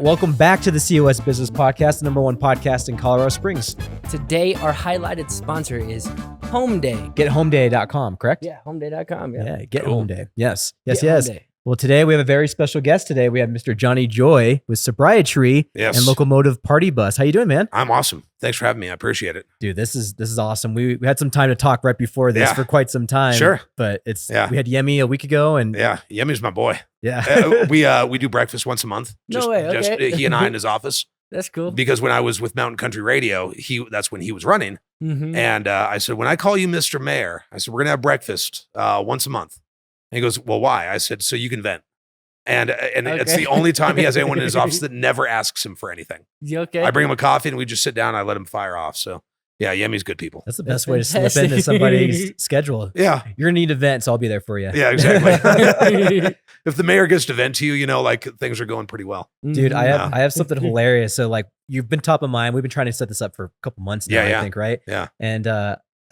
Welcome back to the COS Business Podcast, the number one podcast in Colorado Springs. Today, our highlighted sponsor is Home Day. GetHomeday.com, correct? Yeah, homeday.com. Yeah, Get Home Day. Yes. Get Home Day. Well, today we have a very special guest today. We have Mr. Johnny Joy with Sobriety and Locomotive Party Bus. How you doing, man? I'm awesome. Thanks for having me. I appreciate it. Dude, this is awesome. We had some time to talk right before this for quite some time. Sure. But we had Yemi a week ago and Yemi's my boy. Yeah. We do breakfast once a month. No way. Okay. Just he and I in his office. That's cool. Because when I was with Mountain Country Radio, that's when he was running. Mm-hmm. And I said, when I call you Mr. Mayor, I said, we're going to have breakfast once a month. And he goes, well, why? I said, so you can vent. And it's the only time he has anyone in his office that never asks him for anything. You okay? I bring him a coffee and we just sit down and I let him fire off. So yeah, Yemi's good people. That's the best way to slip into somebody's schedule. Yeah. You're going to need events, so I'll be there for you. Yeah, exactly. If the mayor gets to vent to you, you know, like things are going pretty well. Dude, I have something hilarious. So like you've been top of mind. We've been trying to set this up for a couple months now, I think, right? Yeah. And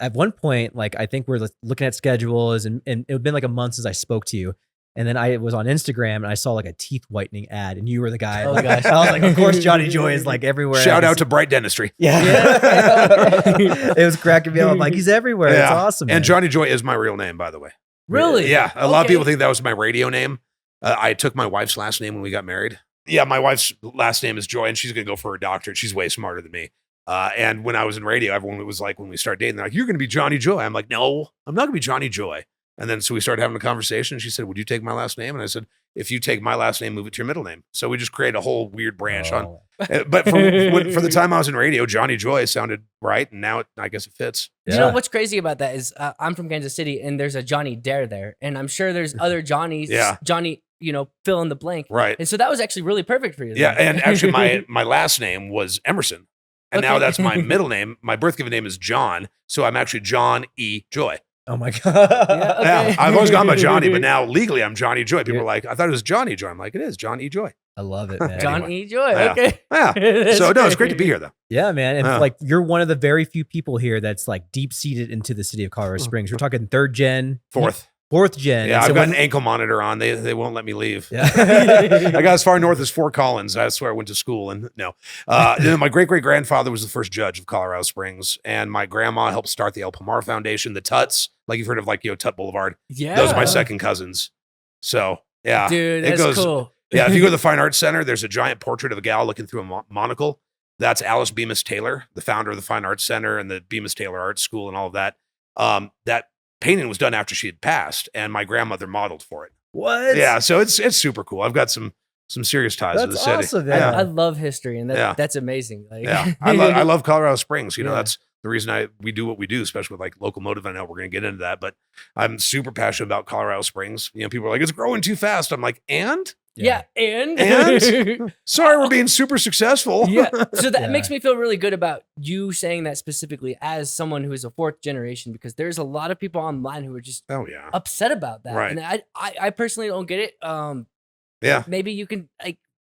at one point, like I think we're looking at schedules and it had been like a month since I spoke to you. And then I was on Instagram and I saw like a teeth whitening ad and you were the guy. Oh, gosh. I was like, of course, Johnny Joy is like everywhere. Shout out to Bright Dentistry. Yeah. It was cracking me up. I'm like, he's everywhere. Yeah. It's awesome. And man. Johnny Joy is my real name, by the way. Really? Yeah. A lot of people think that was my radio name. I took my wife's last name when we got married. Yeah, my wife's last name is Joy and she's going to go for her doctorate. She's way smarter than me. And when I was in radio, everyone was like, when we started dating, they're like, you're going to be Johnny Joy. I'm like, no, I'm not going to be Johnny Joy. And then so we started having a conversation. She said, would you take my last name? And I said, if you take my last name, move it to your middle name. So we just created a whole weird branch on. But for the time I was in radio, Johnny Joy sounded right. And now I guess it fits. Yeah. You know what's crazy about that is I'm from Kansas City and there's a Johnny Dare there. And I'm sure there's other Johnnies. Yeah. Johnny, fill in the blank. Right. And so that was actually really perfect for you. Yeah. And actually my last name was Emerson. And now that's my middle name. My birth given name is John. So I'm actually John E. Joy. Oh my God. Yeah, I've always gone by Johnny, but now legally I'm Johnny Joy. People are like, I thought it was Johnny Joy. I'm like, it is John E. Joy. I love it, man. John E. Joy. Yeah. Okay. Yeah. So no, it's great to be here though. Yeah, man. And like you're one of the very few people here that's like deep seated into the city of Colorado Springs. We're talking third gen. Fourth gen. Yeah, so I've got an ankle monitor on. They won't let me leave. Yeah. I got as far north as Fort Collins. I swear I went to school and no. My great-great-grandfather was the first judge of Colorado Springs. And my grandma helped start the El Pomar Foundation, the Tuts. Like you've heard of Tut Boulevard. Yeah. Those are my second cousins. So yeah. Dude, that's cool. Yeah, if you go to the Fine Arts Center, there's a giant portrait of a gal looking through a monocle. That's Alice Bemis Taylor, the founder of the Fine Arts Center and the Bemis Taylor Art School and all of that. That painting was done after she had passed, and my grandmother modeled for it. What? Yeah, so it's super cool. I've got some serious ties to the city. Awesome, yeah. I love history, and that's amazing. Like, yeah, I love Colorado Springs. That's the reason we do what we do, especially with like Locomotive. I know we're going to get into that, but I'm super passionate about Colorado Springs. People are like, it's growing too fast. I'm like, and? Yeah, and sorry, we're being super successful. Yeah, so that makes me feel really good about you saying that specifically as someone who is a fourth generation, because there's a lot of people online who are just upset about that, right. And I personally don't get it. Yeah, maybe you can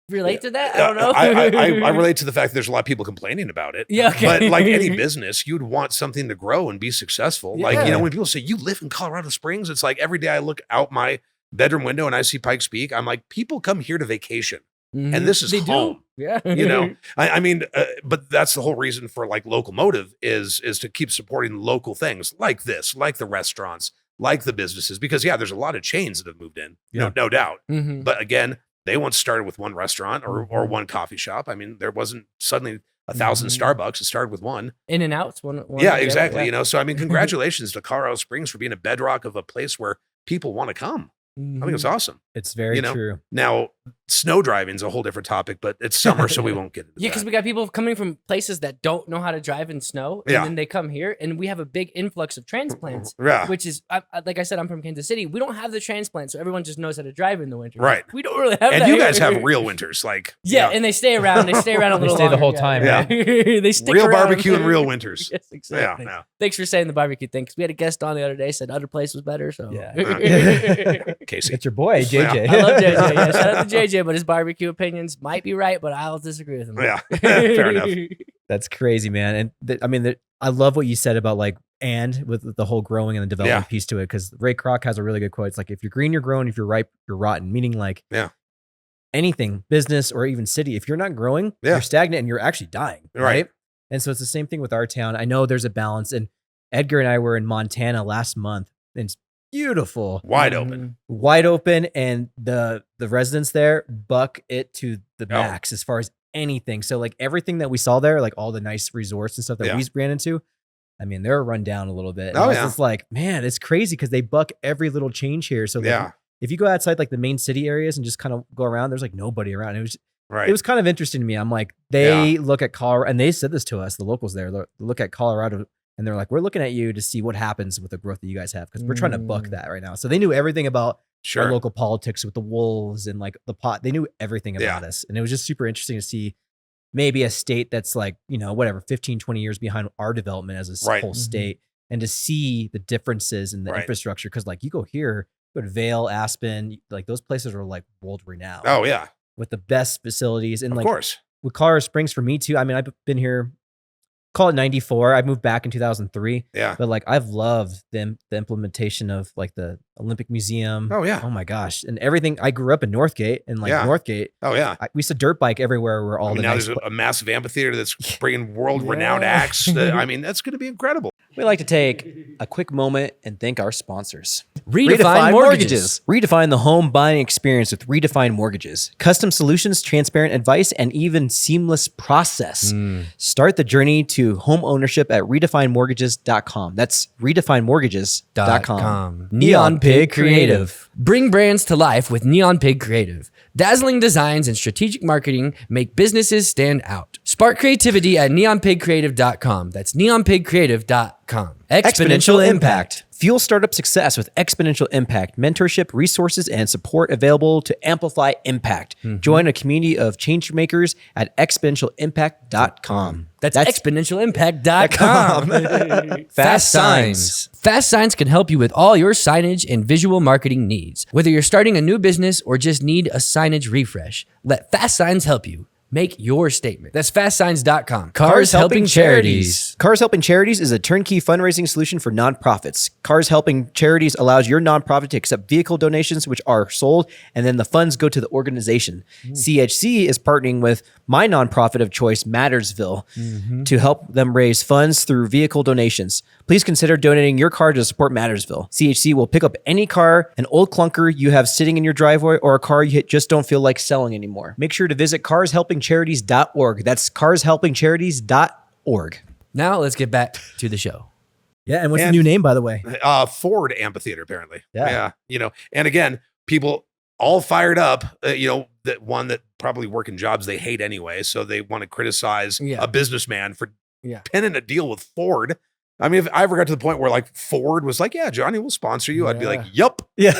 relate to that. I don't know. I relate to the fact that there's a lot of people complaining about it. Yeah, okay. But like any business, you'd want something to grow and be successful. Yeah. Like when people say you live in Colorado Springs, it's like every day I look out my bedroom window and I see Pikes Peak. I'm like, people come here to vacation, and this is home. Do. Yeah, I mean, but that's the whole reason for like Locomotive is to keep supporting local things like this, like the restaurants, like the businesses, because there's a lot of chains that have moved in, no doubt. Mm-hmm. But again, they once started with one restaurant or one coffee shop. I mean, there wasn't suddenly 1,000 Starbucks. It started with one. In and Outs. One yeah, exactly. So I mean, congratulations to Colorado Springs for being a bedrock of a place where people want to come. I think it's awesome. It's very true. Now, snow driving is a whole different topic, but it's summer, so we won't get into that. Yeah, because we got people coming from places that don't know how to drive in snow, and then they come here, and we have a big influx of transplants, which is, like I said, I'm from Kansas City. We don't have the transplants, so everyone just knows how to drive in the winter. Right. We don't really have that. And you guys have real winters, like. And they stay around. They stay around a little longer. The whole time. Yeah. They stick real around. Barbecue and real winters. Yes, exactly. Yeah. Thanks for saying the barbecue thing, because we had a guest on the other day, said other place was better, so. Yeah. Casey. It's your boy, JJ. I love JJ. Yeah, shout out to JJ, but his barbecue opinions might be right, but I'll disagree with him. Yeah, fair enough. That's crazy, man. And I love what you said about like, and with the whole growing and the development piece to it, because Ray Kroc has a really good quote. It's like, if you're green, you're growing. If you're ripe, you're rotten. Meaning like, anything, business or even city, if you're not growing, you're stagnant and you're actually dying. Right. And so it's the same thing with our town. I know there's a balance. And Edgar and I were in Montana last month, and it's beautiful. Wide open. And the residents there buck it to the max as far as anything. So like everything that we saw there, like all the nice resorts and stuff that we ran into, I mean, they're run down a little bit. And it's like, man, it's crazy because they buck every little change here. So like, if you go outside like the main city areas and just kind of go around, there's like nobody around. It was kind of interesting to me. I'm like, they look at Colorado, and they said this to us, the locals there, look at Colorado, and they're like, we're looking at you to see what happens with the growth that you guys have, because we're trying to buck that right now. So they knew everything about our local politics with the wolves and like the pot. They knew everything about us. And it was just super interesting to see maybe a state that's like, 15, 20 years behind our development as a whole state, and to see the differences in the infrastructure. Because like you go here, go to Vail, Aspen, like those places are like world renowned. Oh yeah. With the best facilities. And of like course. With Colorado Springs for me too. I mean, I've been here, call it 94. I moved back in 2003. Yeah. But like I've loved the implementation of like the Olympic Museum. Oh yeah. Oh my gosh. And everything. I grew up in Northgate, and like Northgate. Oh yeah. We used to dirt bike everywhere where all the now there's a massive amphitheater that's bringing world renowned acts. I mean, that's going to be incredible. We like to take a quick moment and thank our sponsors. Redefine Mortgages. Redefine the home buying experience with Redefine Mortgages. Custom solutions, transparent advice, and even seamless process. Start the journey to home ownership at redefinemortgages.com. That's redefinemortgages.com. Neon Pig Creative. Bring brands to life with Neon Pig Creative. Dazzling designs and strategic marketing make businesses stand out. Spark creativity at neonpigcreative.com. That's neonpigcreative.com. Exponential Impact. Fuel startup success with Exponential Impact. Mentorship, resources, and support available to amplify impact. Join a community of change makers at exponentialimpact.com. That's exponentialimpact.com. Fast Signs. Fast Signs can help you with all your signage and visual marketing needs. Whether you're starting a new business or just need a signage refresh, let Fast Signs help you. Make your statement. That's fastsigns.com. Cars Helping Charities. Cars Helping Charities is a turnkey fundraising solution for nonprofits. Cars Helping Charities allows your nonprofit to accept vehicle donations, which are sold, and then the funds go to the organization. CHC is partnering with my nonprofit of choice, Mattersville, to help them raise funds through vehicle donations. Please consider donating your car to support Mattersville. CHC will pick up any car, an old clunker you have sitting in your driveway, or a car you just don't feel like selling anymore. Make sure to visit carshelpingcharities.org. That's carshelpingcharities.org. Now let's get back to the show. Yeah, and what's the new name, by the way? Ford Amphitheater, apparently. Yeah. And again, people all fired up, that one that probably work in jobs they hate anyway, so they want to criticize a businessman for penning a deal with Ford. I mean, if I ever got to the point where like Ford was like, yeah, Johnny, we'll sponsor you, I'd be like, yup. Yeah.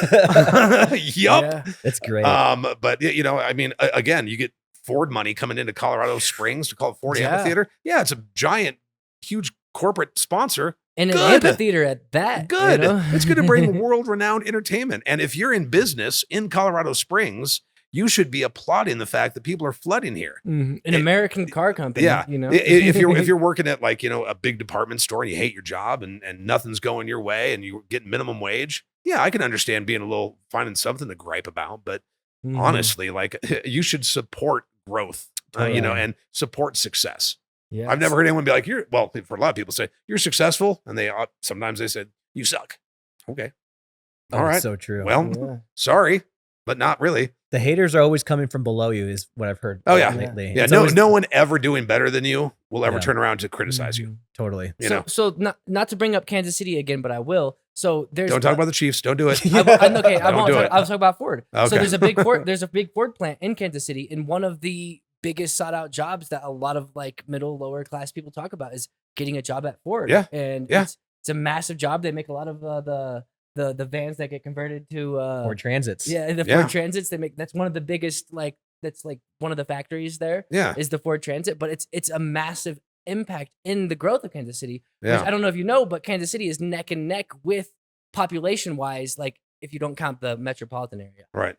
Yup. Yeah, that's great. But I mean, again, you get Ford money coming into Colorado Springs to call it Ford Amphitheater. Yeah, it's a giant, huge corporate sponsor. And an amphitheater at that. Good. It's going to bring world-renowned entertainment. And if you're in business in Colorado Springs, you should be applauding the fact that people are flooding here. An American car company. Yeah. If you're working at like, a big department store and you hate your job and nothing's going your way and you're getting minimum wage. Yeah, I can understand finding something to gripe about, but honestly, like you should support growth, and support success. Yeah, I've never heard anyone be like, for a lot of people say you're successful. And sometimes they said, you suck. Okay. All right. So true. Well, sorry, but not really. The haters are always coming from below you is what I've heard. Oh yeah. Lately. Yeah. No one ever doing better than you will ever turn around to criticize you. Totally. So not to bring up Kansas City again, but I will. So don't talk about the Chiefs. Don't do it. I won't talk about Ford. Okay. So there's a big Ford plant in Kansas City, and one of the biggest sought out jobs that a lot of like middle, lower class people talk about is getting a job at Ford. Yeah. And it's a massive job. They make a lot of the vans that get converted to Ford Transits. Yeah, the Ford Transits. That's one of the biggest, that's one of the factories there. Yeah. Is the Ford Transit, but it's a massive impact in the growth of Kansas City. Yeah. I don't know if you know, but Kansas City is neck and neck with population wise, like if you don't count the metropolitan area. Right.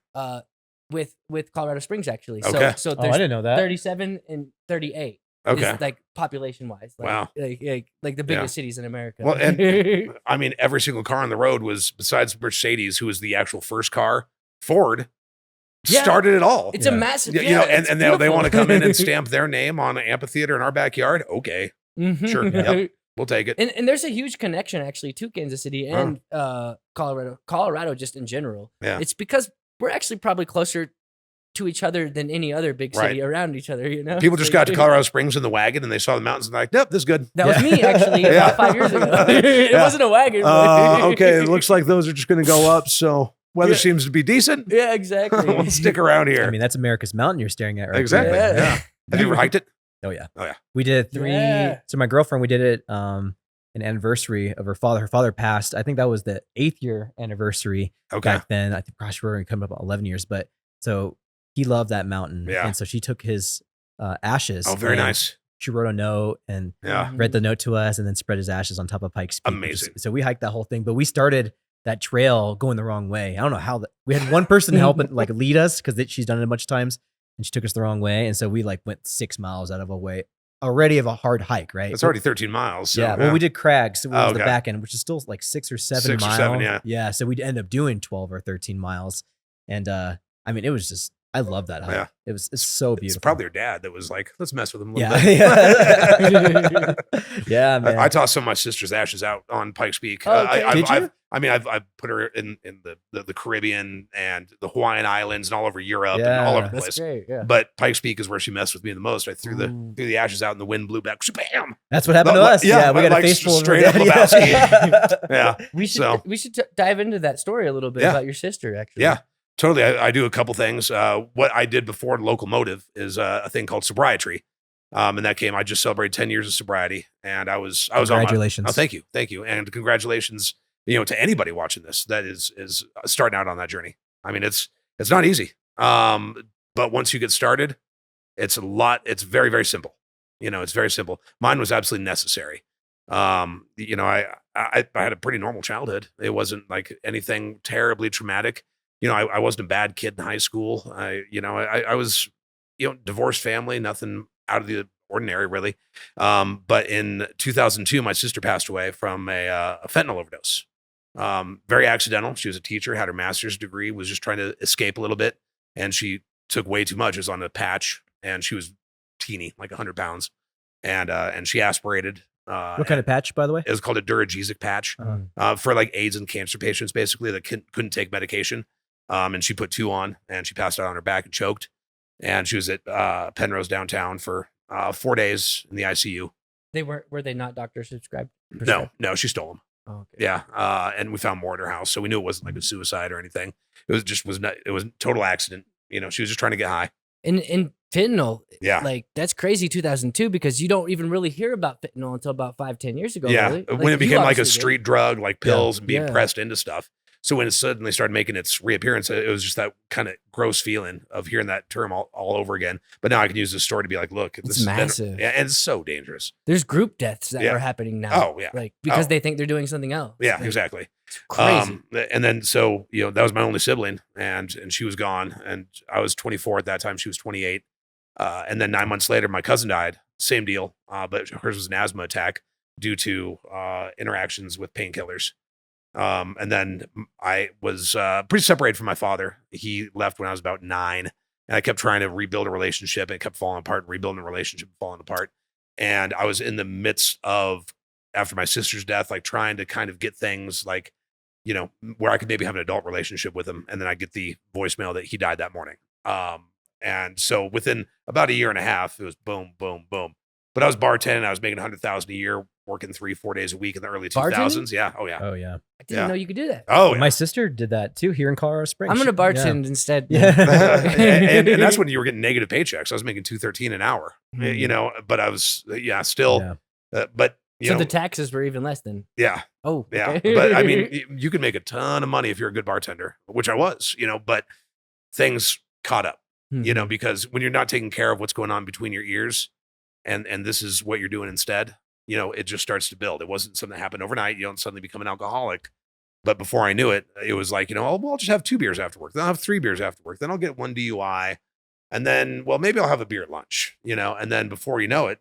With Colorado Springs actually. Okay. So I didn't know that. 37 and 38. Okay. Is like population wise. Wow. Like the biggest cities in America. Well, and I mean, every single car on the road was, besides Mercedes, who was the actual first car, Ford. started it all. It's a massive, you know, and they want to come in and stamp their name on an amphitheater in our backyard. Okay, sure, yep, we'll take it. And there's a huge connection actually to Kansas City and Colorado just in general. Yeah. It's because we're actually probably closer to each other than any other big city around each other, you know? People just got to Colorado Springs in the wagon and they saw the mountains and they're like, nope, this is good. That was me actually about 5 years ago. It wasn't a wagon. Okay, it looks like those are just going to go up, so weather seems to be decent. Yeah, exactly. We'll stick around here. I mean, that's America's mountain you're staring at right exactly. there. Yeah. Have you ever hiked it? Oh yeah. Oh yeah. We did it 3. Yeah. So my girlfriend, we did it an anniversary of her father. Her father passed. I think that was the 8th year anniversary back then. I think, gosh, we're coming up 11 years. But so he loved that mountain. Yeah. And so she took his ashes. Oh, very nice. She wrote a note and read the note to us and then spread his ashes on top of Pikes Peak. Amazing. So we hiked that whole thing, but we started that trail going the wrong way. I don't know how we had one person help and like lead us because she's done it a bunch of times and she took us the wrong way. And so we like went 6 miles out of a way already of a hard hike, right? It's already 13 miles. So, yeah. Well, we did Crags, so it was the okay. back end, which is still like 6 or 7 6 miles. or 7, yeah. Yeah. So we'd end up doing 12 or 13 miles. And I mean, it was just, I love that hike. Yeah. It's so beautiful. It's probably her dad that was like, let's mess with him a little yeah. bit. Yeah, man. I tossed some of my sister's ashes out on Pikes Peak. Oh, okay. Did you? I've put her in the Caribbean and the Hawaiian Islands and all over Europe and Yeah. all over the That's place. great. Yeah. But Pikes Peak is where she messed with me the most. I threw the ashes out and the wind blew back. Bam! That's what happened to us. yeah, we got like a face full of straight up red. Lebowski. Yeah. We should dive into that story a little bit about your sister, actually. Yeah. Totally. I do a couple things. What I did before Locomotive is a thing called Sobriety. And that came, I just celebrated 10 years of sobriety and I was Congratulations. on my, thank you. Thank you. And congratulations, to anybody watching this that is starting out on that journey. I mean, it's not easy. But once you get started, it's very, very simple. It's very simple. Mine was absolutely necessary. I had a pretty normal childhood. It wasn't like anything terribly traumatic. I wasn't a bad kid in high school. I was, divorced family, nothing out of the ordinary really. But in 2002, my sister passed away from a fentanyl overdose. Very accidental. She was a teacher, had her master's degree, was just trying to escape a little bit. And she took way too much. It was on a patch and she was teeny, like 100 pounds. And she aspirated. What kind of patch, by the way? It was called a Duragesic patch for like AIDS and cancer patients, basically, that couldn't take medication. And she put 2 on and she passed out on her back and choked. And she was at Penrose downtown for 4 days in the ICU. Were they not doctor subscribed? No, she stole them. Oh, okay. Yeah. And we found more at her house. So we knew it wasn't like a suicide or anything. It was a total accident. She was just trying to get high. And fentanyl, Yeah. like that's crazy 2002 because you don't even really hear about fentanyl until about 5-10 years ago. Yeah. Really. When it became like a obviously street drug, like pills and being Yeah. pressed into stuff. So when it suddenly started making its reappearance, it was just that kind of gross feeling of hearing that term all over again. But now I can use this story to be like, look, this It's massive. And it's so dangerous. There's group deaths that Yeah. are happening now. Oh, yeah. Like because they think they're doing something else. Yeah, Like, exactly. it's crazy. And then, so, that was my only sibling and she was gone and I was 24 at that time. She was 28. And then 9 months later, my cousin died. Same deal. But hers was an asthma attack due to interactions with painkillers. And then I was pretty separated from my father. He left when I was about 9 and I kept trying to rebuild a relationship and it kept falling apart, rebuilding a relationship, falling apart. And I was in the midst of, after my sister's death, like trying to kind of get things like, where I could maybe have an adult relationship with him. And then I get the voicemail that he died that morning. And so within about a year and a half, it was boom, boom, boom. But I was bartending. I was making $100,000 a year, working 3-4 days a week in the early 2000s. Bartending? Yeah. Oh yeah. Oh yeah. I didn't know you could do that. Oh, yeah. My sister did that too here in Colorado Springs. I'm gonna bartend instead. Yeah. and that's when you were getting negative paychecks. I was making $213 an hour, but I was, still, but so the taxes were even less than. yeah. Oh, Yeah. okay. But I mean, you could make a ton of money if you're a good bartender, which I was, but things caught up, because when you're not taking care of what's going on between your ears and this is what you're doing instead, it just starts to build. It wasn't something that happened overnight. You don't suddenly become an alcoholic. But before I knew it, it was like, I'll just have 2 beers after work. Then I'll have 3 beers after work. Then I'll get 1 DUI. And then, maybe I'll have a beer at lunch, and then before you know it,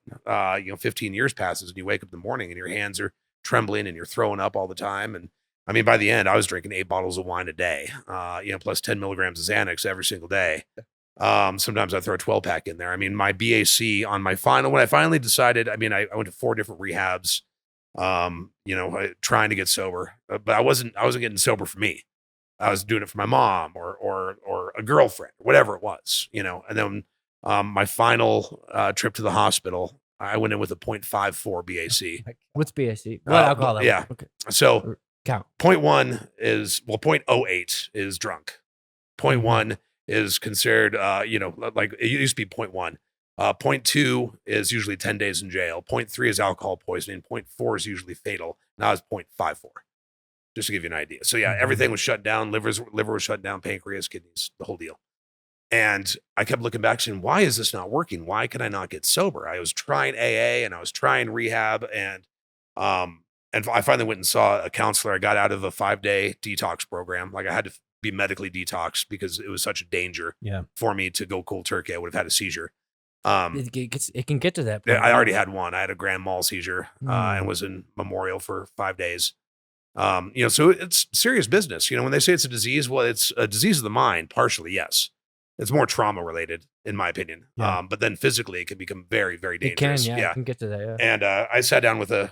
15 years passes and you wake up in the morning and your hands are trembling and you're throwing up all the time. And I mean, by the end, I was drinking 8 bottles of wine a day, plus 10 milligrams of Xanax every single day. Sometimes I throw a 12-pack in there. I mean, my BAC on my when I finally decided, I went to 4 different rehabs, trying to get sober, but I wasn't getting sober for me. I was doing it for my mom or a girlfriend, whatever it was, and then my final trip to the hospital, I went in with a 0.54 BAC. What's BAC? What alcohol level? Yeah. Okay. So count. 0.1 is 0.08 is drunk. 0.1 is considered, like it used to be 0.1. 0.2 is usually 10 days in jail. 0.3 is alcohol poisoning. 0.4 is usually fatal. Now it's 0.54. Just to give you an idea. So yeah, everything was shut down. Liver was shut down, pancreas, kidneys, the whole deal. And I kept looking back saying, why is this not working? Why can I not get sober? I was trying AA and I was trying rehab, and I finally went and saw a counselor. I got out of a 5-day detox program. Like I had to be medically detoxed because it was such a danger for me to go cold turkey. I would have had a seizure. It can get to that point. I already had one. I had a grand mal seizure and was in Memorial for 5 days. So it's serious business. When they say it's a disease, well, it's a disease of the mind, partially, yes. It's more trauma related, in my opinion. Yeah. But then physically, it can become very, very dangerous. It can get to that. Yeah. And I sat down with a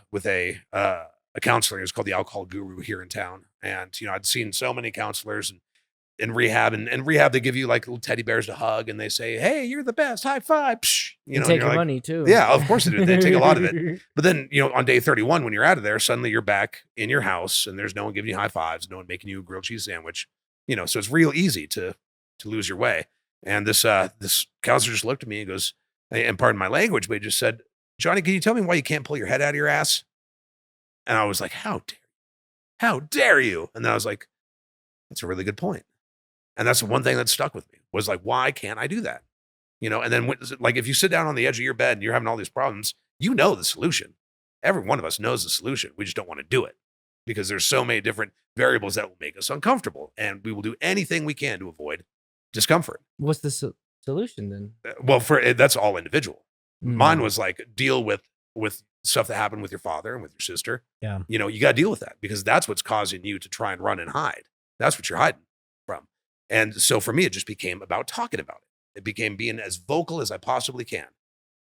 counselor. It was called the Alcohol Guru here in town. And I'd seen so many counselors in rehab, and rehab, they give you like little teddy bears to hug, and they say, "Hey, you're the best, high five." Psh, and take your money too. Yeah, of course they do. They take a lot of it. But then on day 31, when you're out of there, suddenly you're back in your house, and there's no one giving you high fives, no one making you a grilled cheese sandwich. So it's real easy to lose your way. And this counselor just looked at me and goes, and pardon my language, but he just said, "Johnny, can you tell me why you can't pull your head out of your ass?" And I was like, "How dare you?" And then I was like, "That's a really good point." And that's the one thing that stuck with me, was like, why can't I do that? And then like, if you sit down on the edge of your bed and you're having all these problems, the solution. Every one of us knows the solution. We just don't want to do it because there's so many different variables that will make us uncomfortable, and we will do anything we can to avoid discomfort. What's the solution then? Well, that's all individual. Mine was like, deal with stuff that happened with your father and with your sister. Yeah. You got to deal with that because that's what's causing you to try and run and hide. That's what you're hiding from. And so for me, it just became about talking about it. It became being as vocal as I possibly can,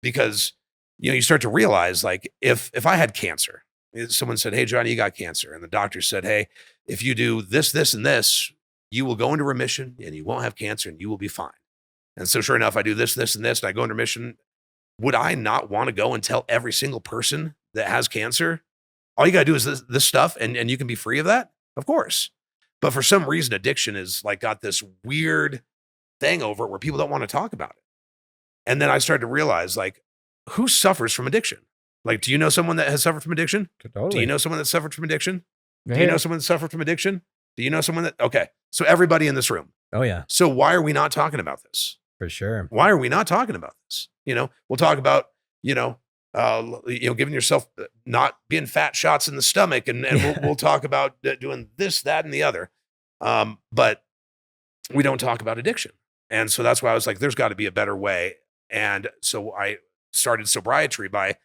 because, you start to realize, like, if I had cancer, someone said, "Hey, Johnny, you got cancer." And the doctor said, "Hey, if you do this, this, and this, you will go into remission and you won't have cancer and you will be fine." And so sure enough, I do this, this, and this, and I go into remission. Would I not want to go and tell every single person that has cancer, all you got to do is this stuff and you can be free of that? Of course. But for some reason, addiction is like got this weird thing over it where people don't want to talk about it. And then I started to realize, like, who suffers from addiction? Like, do you know someone that has suffered from addiction? Totally. Do you know someone that suffered from addiction? Right. Do you know someone that suffered from addiction? Do you know someone that, okay. So everybody in this room. Oh yeah. So why are we not talking about this? For sure. Why are we not talking about this? We'll talk about, giving yourself, not being fat shots in the stomach. And we'll talk about doing this, that, and the other. But we don't talk about addiction. And so that's why I was like, there's got to be a better way. And so I started Sobriety by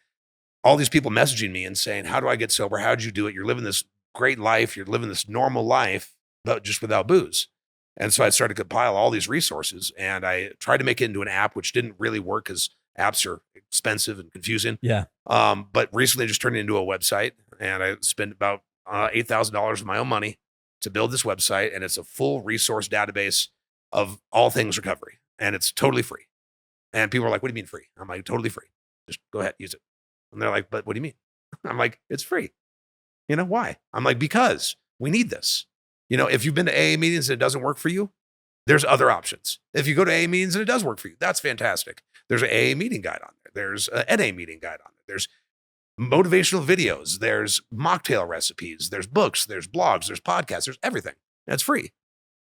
all these people messaging me and saying, "How do I get sober? How did you do it? You're living this great life. You're living this normal life, but just without booze." And so I started to compile all these resources, and I tried to make it into an app, which didn't really work because apps are expensive and confusing. Yeah. But recently I just turned it into a website, and I spent about $8,000 of my own money to build this website. And it's a full resource database of all things recovery, and it's totally free. And people are like, "What do you mean free?" I'm like, "Totally free. Just go ahead, use it." And they're like, "But what do you mean?" I'm like, "It's free." Why? I'm like, because we need this. If you've been to AA meetings and it doesn't work for you, there's other options. If you go to AA meetings and it does work for you, that's fantastic. There's an AA meeting guide on there. There's an NA meeting guide on there. There's motivational videos. There's mocktail recipes. There's books. There's blogs. There's podcasts. There's everything. That's free.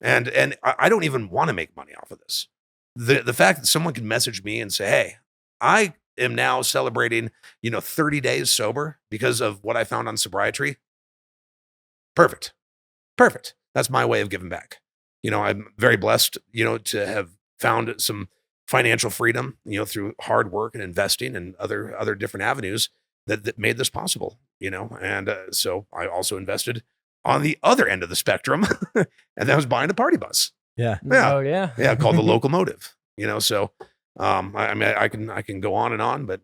And I don't even want to make money off of this. The fact that someone can message me and say, "Hey, I am now celebrating, 30 days sober because of what I found on Sobriety." Perfect. That's my way of giving back. I'm very blessed, to have found some financial freedom, through hard work and investing and other different avenues that made this possible, and so I also invested on the other end of the spectrum, and that was buying a party bus. Yeah. Oh yeah. Yeah, called the Locomotive. So I mean, I can go on and on, but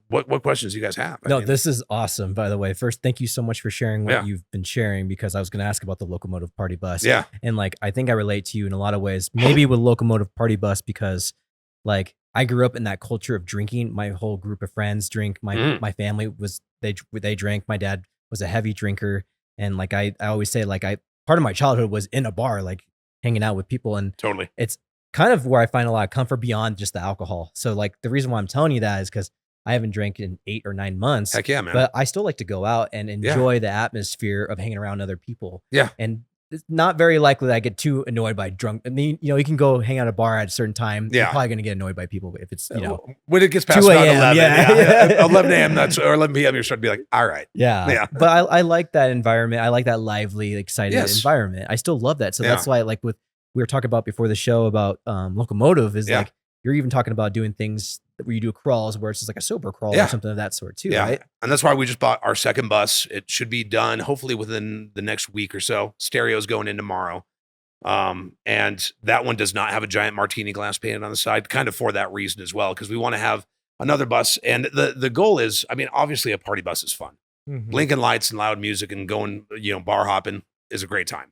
what questions do you guys have? No, this is awesome. By the way, first, thank you so much for sharing what Yeah. you've been sharing, because I was going to ask about the Locomotive Party Bus. Yeah. And like, I think I relate to you in a lot of ways, maybe with Locomotive Party Bus, because like I grew up in that culture of drinking. My whole group of friends drink. My family was, they drank. My dad was a heavy drinker. And like, I always say, like, part of my childhood was in a bar, like hanging out with people. And Totally. it's kind of where I find a lot of comfort beyond just the alcohol. So like, the reason why I'm telling you that is because I haven't drank in 8 or 9 months. Heck yeah, man. But I still like to go out and enjoy the atmosphere of hanging around other people. Yeah. And it's not very likely that I get too annoyed by drunk. I mean, you can go hang out at a bar at a certain time. Yeah. You're probably going to get annoyed by people if it's, when it gets past 2 about a.m., 11, yeah. 11 a.m. or 11 p.m. You're starting to be like, all right. Yeah. But I like that environment. I like that lively, excited environment. I still love that. So that's why, like, we were talking about before the show about Locomotive is like, you're even talking about doing things where you do crawls where it's just like a sober crawl or something of that sort too, right? And that's why we just bought our second bus. It should be done hopefully within the next week or so. Stereo's going in tomorrow. And that one does not have a giant martini glass painted on the side, kind of for that reason as well, because we want to have another bus. And the goal is, I mean, obviously a party bus is fun. Blinking lights and loud music and going, bar hopping is a great time.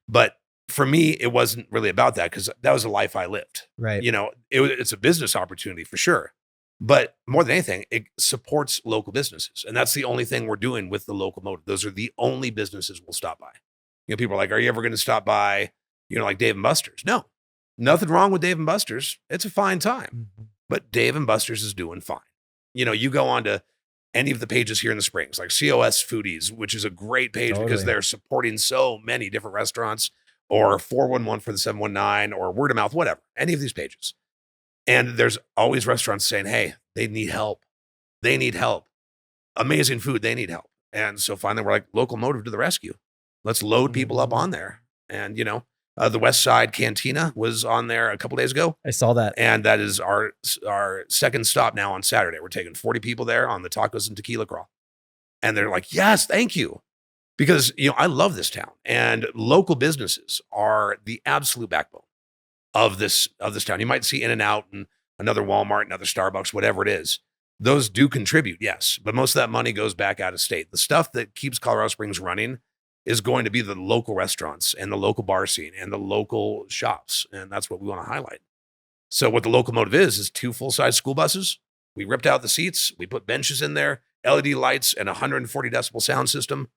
But for me, it wasn't really about that, because that was a life I lived. Right. It's a business opportunity for sure. But more than anything, it supports local businesses. And that's the only thing we're doing with the Locomotive. Those are the only businesses we'll stop by. People are like, are you ever going to stop by, like Dave and Buster's? No, nothing wrong with Dave and Buster's. It's a fine time. But Dave and Buster's is doing fine. You go on to any of the pages here in the Springs, like COS Foodies, which is a great page because they're supporting so many different restaurants, or 411 for the 719, or word of mouth, whatever, any of these pages. And there's always restaurants saying, hey, they need help. They need help. Amazing food. They need help. And so finally we're like, Locomotive to the rescue. Let's load people up on there. And, the West Side Cantina was on there a couple days ago. I saw that. And that is our second stop now on Saturday. We're taking 40 people there on the tacos and tequila crawl. And they're like, yes, thank you. Because, I love this town, and local businesses are the absolute backbone of this town. You might see In-N-Out and another Walmart, another Starbucks, whatever it is. Those do contribute, yes, but most of that money goes back out of state. The stuff that keeps Colorado Springs running is going to be the local restaurants and the local bar scene and the local shops, and that's what we want to highlight. So what the Locomotive is 2 full-size school buses. We ripped out the seats, we put benches in there, LED lights, and 140 decibel sound system.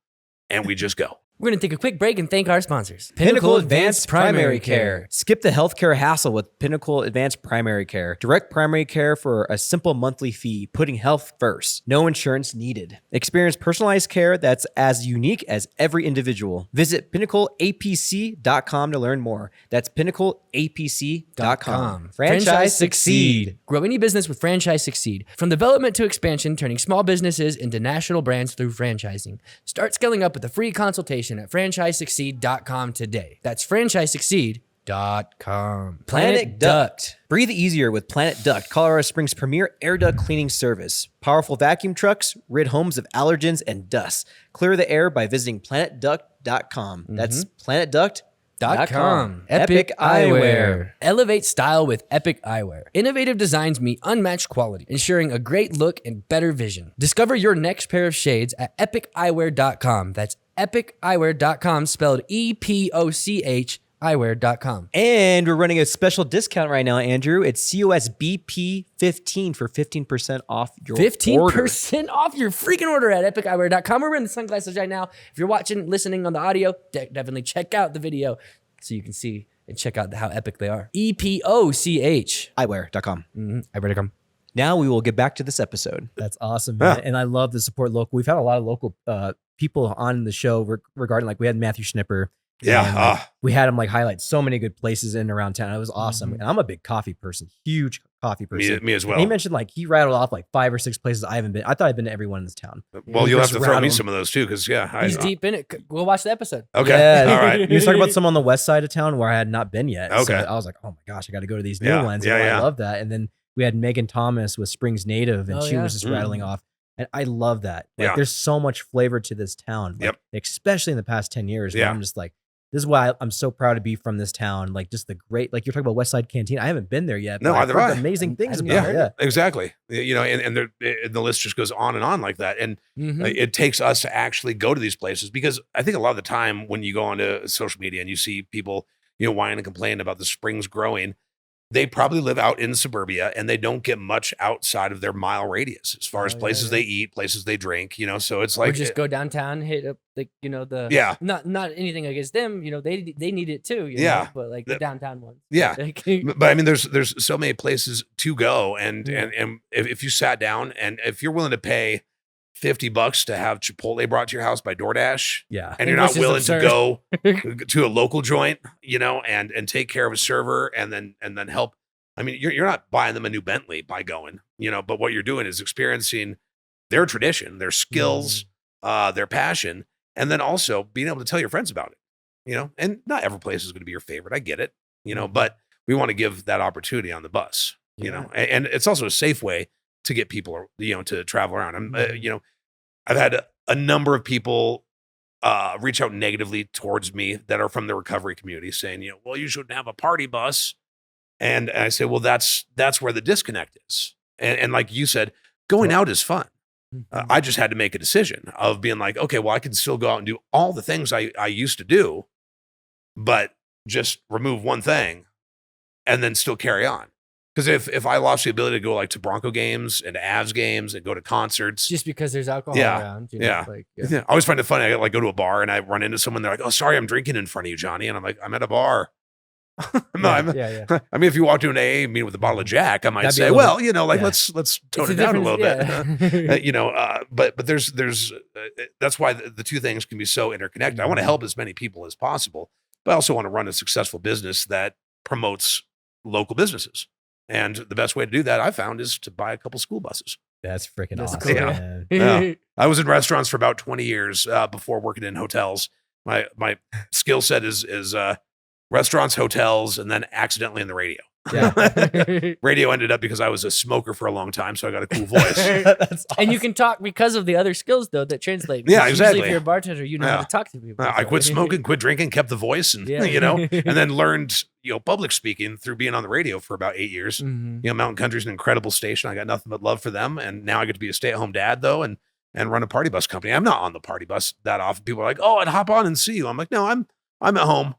And we just go. We're going to take a quick break and thank our sponsors. Pinnacle Advanced Primary Care. Skip the healthcare hassle with Pinnacle Advanced Primary Care. Direct primary care for a simple monthly fee, putting health first. No insurance needed. Experience personalized care that's as unique as every individual. Visit pinnacleapc.com to learn more. That's pinnacleapc.com. Franchise succeed. Grow any business with Franchise Succeed. From development to expansion, turning small businesses into national brands through franchising. Start scaling up with a free consultation at franchisesucceed.com today. That's franchisesucceed.com. Planet Duct. Breathe easier with Planet Duct, Colorado Springs' premier air duct cleaning service. Powerful vacuum trucks rid homes of allergens and dust. Clear the air by visiting planetduct.com. That's planetduct.com. Epic Eyewear. Elevate style with Epic Eyewear. Innovative designs meet unmatched quality, ensuring a great look and better vision. Discover your next pair of shades at epiceyewear.com. That's epiceyewear.com, spelled EPOCH eyewear.com. And we're running a special discount right now, Andrew. It's COSBP15 for 15% off your 15% off your freaking order at epiceyewear.com. We're wearing the sunglasses right now. If you're watching, listening on the audio, definitely check out the video so you can see and check out how epic they are. EPOCH eyewear.com. Eyewear.com. Now we will get back to this episode. That's awesome, man. And I love the support local. We've had a lot of local people on the show regarding, like, we had Matthew Schnipper. Yeah. We had him highlight so many good places in and around town. It was awesome. And I'm a big coffee person, huge coffee person. Me as well. And he mentioned he rattled off 5 or 6 places I haven't been. I thought I'd been to everyone in this town. Well, you'll have to throw me some of those too, because he's deep in it. We'll watch the episode. Okay. Yeah. All right. He was talking about some on the west side of town where I had not been yet. Okay. So I was like, oh my gosh, I got to go to these new ones. I love that. And then we had Megan Thomas with Springs Native, and she was just rattling off And I love that. Like there's so much flavor to this town, like, especially in the past 10 years where I'm just like, this is why I'm so proud to be from this town. Like just the great, like you're talking about West Side Canteen. I haven't been there yet. No, but I've either heard I. amazing things about it. Yeah, exactly. You know, and the list just goes on and on like that. And it takes us to actually go to these places, because I think a lot of the time when you go onto social media and you see people, you know, whine and complain about the springs growing, they probably live out in suburbia and they don't get much outside of their mile radius as far as places they eat, places they drink, you know. So it's like, or just go downtown, hit up like, you know, the not anything against them, you know, they need it too, you know, but like the downtown ones. But I mean, there's so many places to go, and if you sat down and if you're willing to pay $50 to have Chipotle brought to your house by DoorDash, and you're not willing to go to a local joint, you know, and take care of a server and then help. I mean, you're not buying them a new Bentley by going, you know, but what you're doing is experiencing their tradition, their skills, their passion, and then also being able to tell your friends about it, you know. And not every place is going to be your favorite. I get it, you know, but we want to give that opportunity on the bus, you know, and it's also a safe way to get people, you know, to travel around. You know, I've had a number of people reach out negatively towards me that are from the recovery community saying, you know, well, you shouldn't have a party bus. And I say, well, that's where the disconnect is. And like you said, going out is fun. I just had to make a decision of being like, okay, well, I can still go out and do all the things I used to do, but just remove one thing and then still carry on. Because if I lost the ability to go like to Bronco games and to Avs games and go to concerts, just because there's alcohol around, you know, like, I always find it funny. I like go to a bar and I run into someone. They're like, "Oh, sorry, I'm drinking in front of you, Johnny," and I'm like, "I'm at a bar." I mean, if you walk to an AA meeting with a bottle of Jack, I might say, "Well, you know, like let's tone it down a little bit," you know. But there's that's why the two things can be so interconnected. I want to help as many people as possible, but I also want to run a successful business that promotes local businesses. And the best way to do that, I found, is to buy a couple school buses. That's freaking awesome. Cool. I was in restaurants for about 20 years before working in hotels. My skill set is restaurants, hotels, and then accidentally in the radio. Radio ended up because I was a smoker for a long time, so I got a cool voice. That's awesome. And you can talk because of the other skills, though, that translate. Yeah, exactly. Usually if you're a bartender, you know how to talk to people. I quit smoking, quit drinking, kept the voice, and you know, and then learned, you know, public speaking through being on the radio for about 8 years. You know, Mountain Country's an incredible station. I got nothing but love for them, and now I get to be a stay-at-home dad, though, and run a party bus company. I'm not on the party bus that often. People are like, "Oh, I'd hop on and see you." I'm like, "No, I'm at home."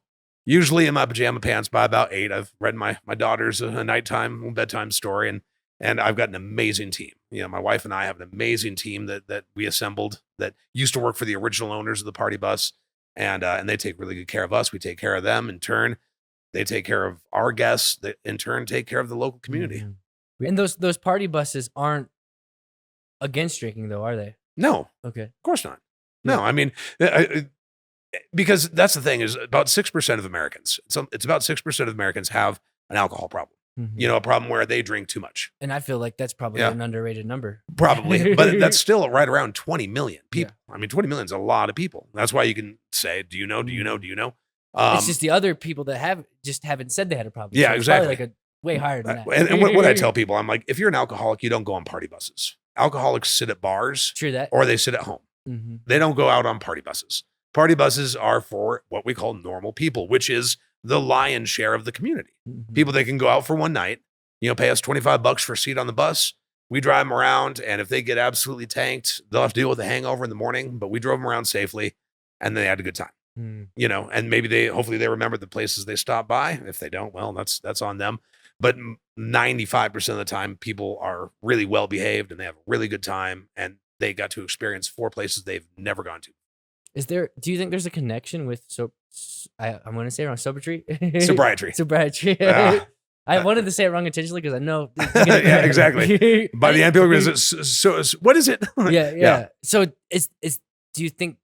Usually in my pajama pants by about 8. I've read my daughter's a nighttime bedtime story, and I've got an amazing team. You know, my wife and I have an amazing team that we assembled that used to work for the original owners of the party bus, and they take really good care of us. We take care of them in turn. They take care of our guests that in turn take care of the local community. And those party buses aren't against drinking, though, are they? No. Okay. Of course not. No, I mean, because that's the thing is about 6% of Americans, it's about 6% of Americans have an alcohol problem. You know, a problem where they drink too much. And I feel like that's probably an underrated number. Probably, but that's still right around 20 million people. I mean, 20 million is a lot of people. That's why you can say, do you know? It's just the other people that haven't said they had a problem. Yeah, so exactly. Probably like way higher than that. And what I tell people, I'm like, if you're an alcoholic, you don't go on party buses. Alcoholics sit at bars. True that. Or they sit at home. They don't go out on party buses. Party buses are for what we call normal people, which is the lion's share of the community. People that can go out for one night, you know, pay us $25 for a seat on the bus. We drive them around, and if they get absolutely tanked, they'll have to deal with a hangover in the morning, but we drove them around safely, and they had a good time. You know, and maybe hopefully they remember the places they stopped by. If they don't, well, that's on them. But 95% of the time, people are really well behaved, and they have a really good time, and they got to experience 4 places they've never gone to. Do you think there's a connection with I'm going to say it wrong, Sobriety? Sobriety. I wanted to say it wrong intentionally because I know. Yeah, exactly. By the end, people are going to say, so what is it? Yeah. So do you think,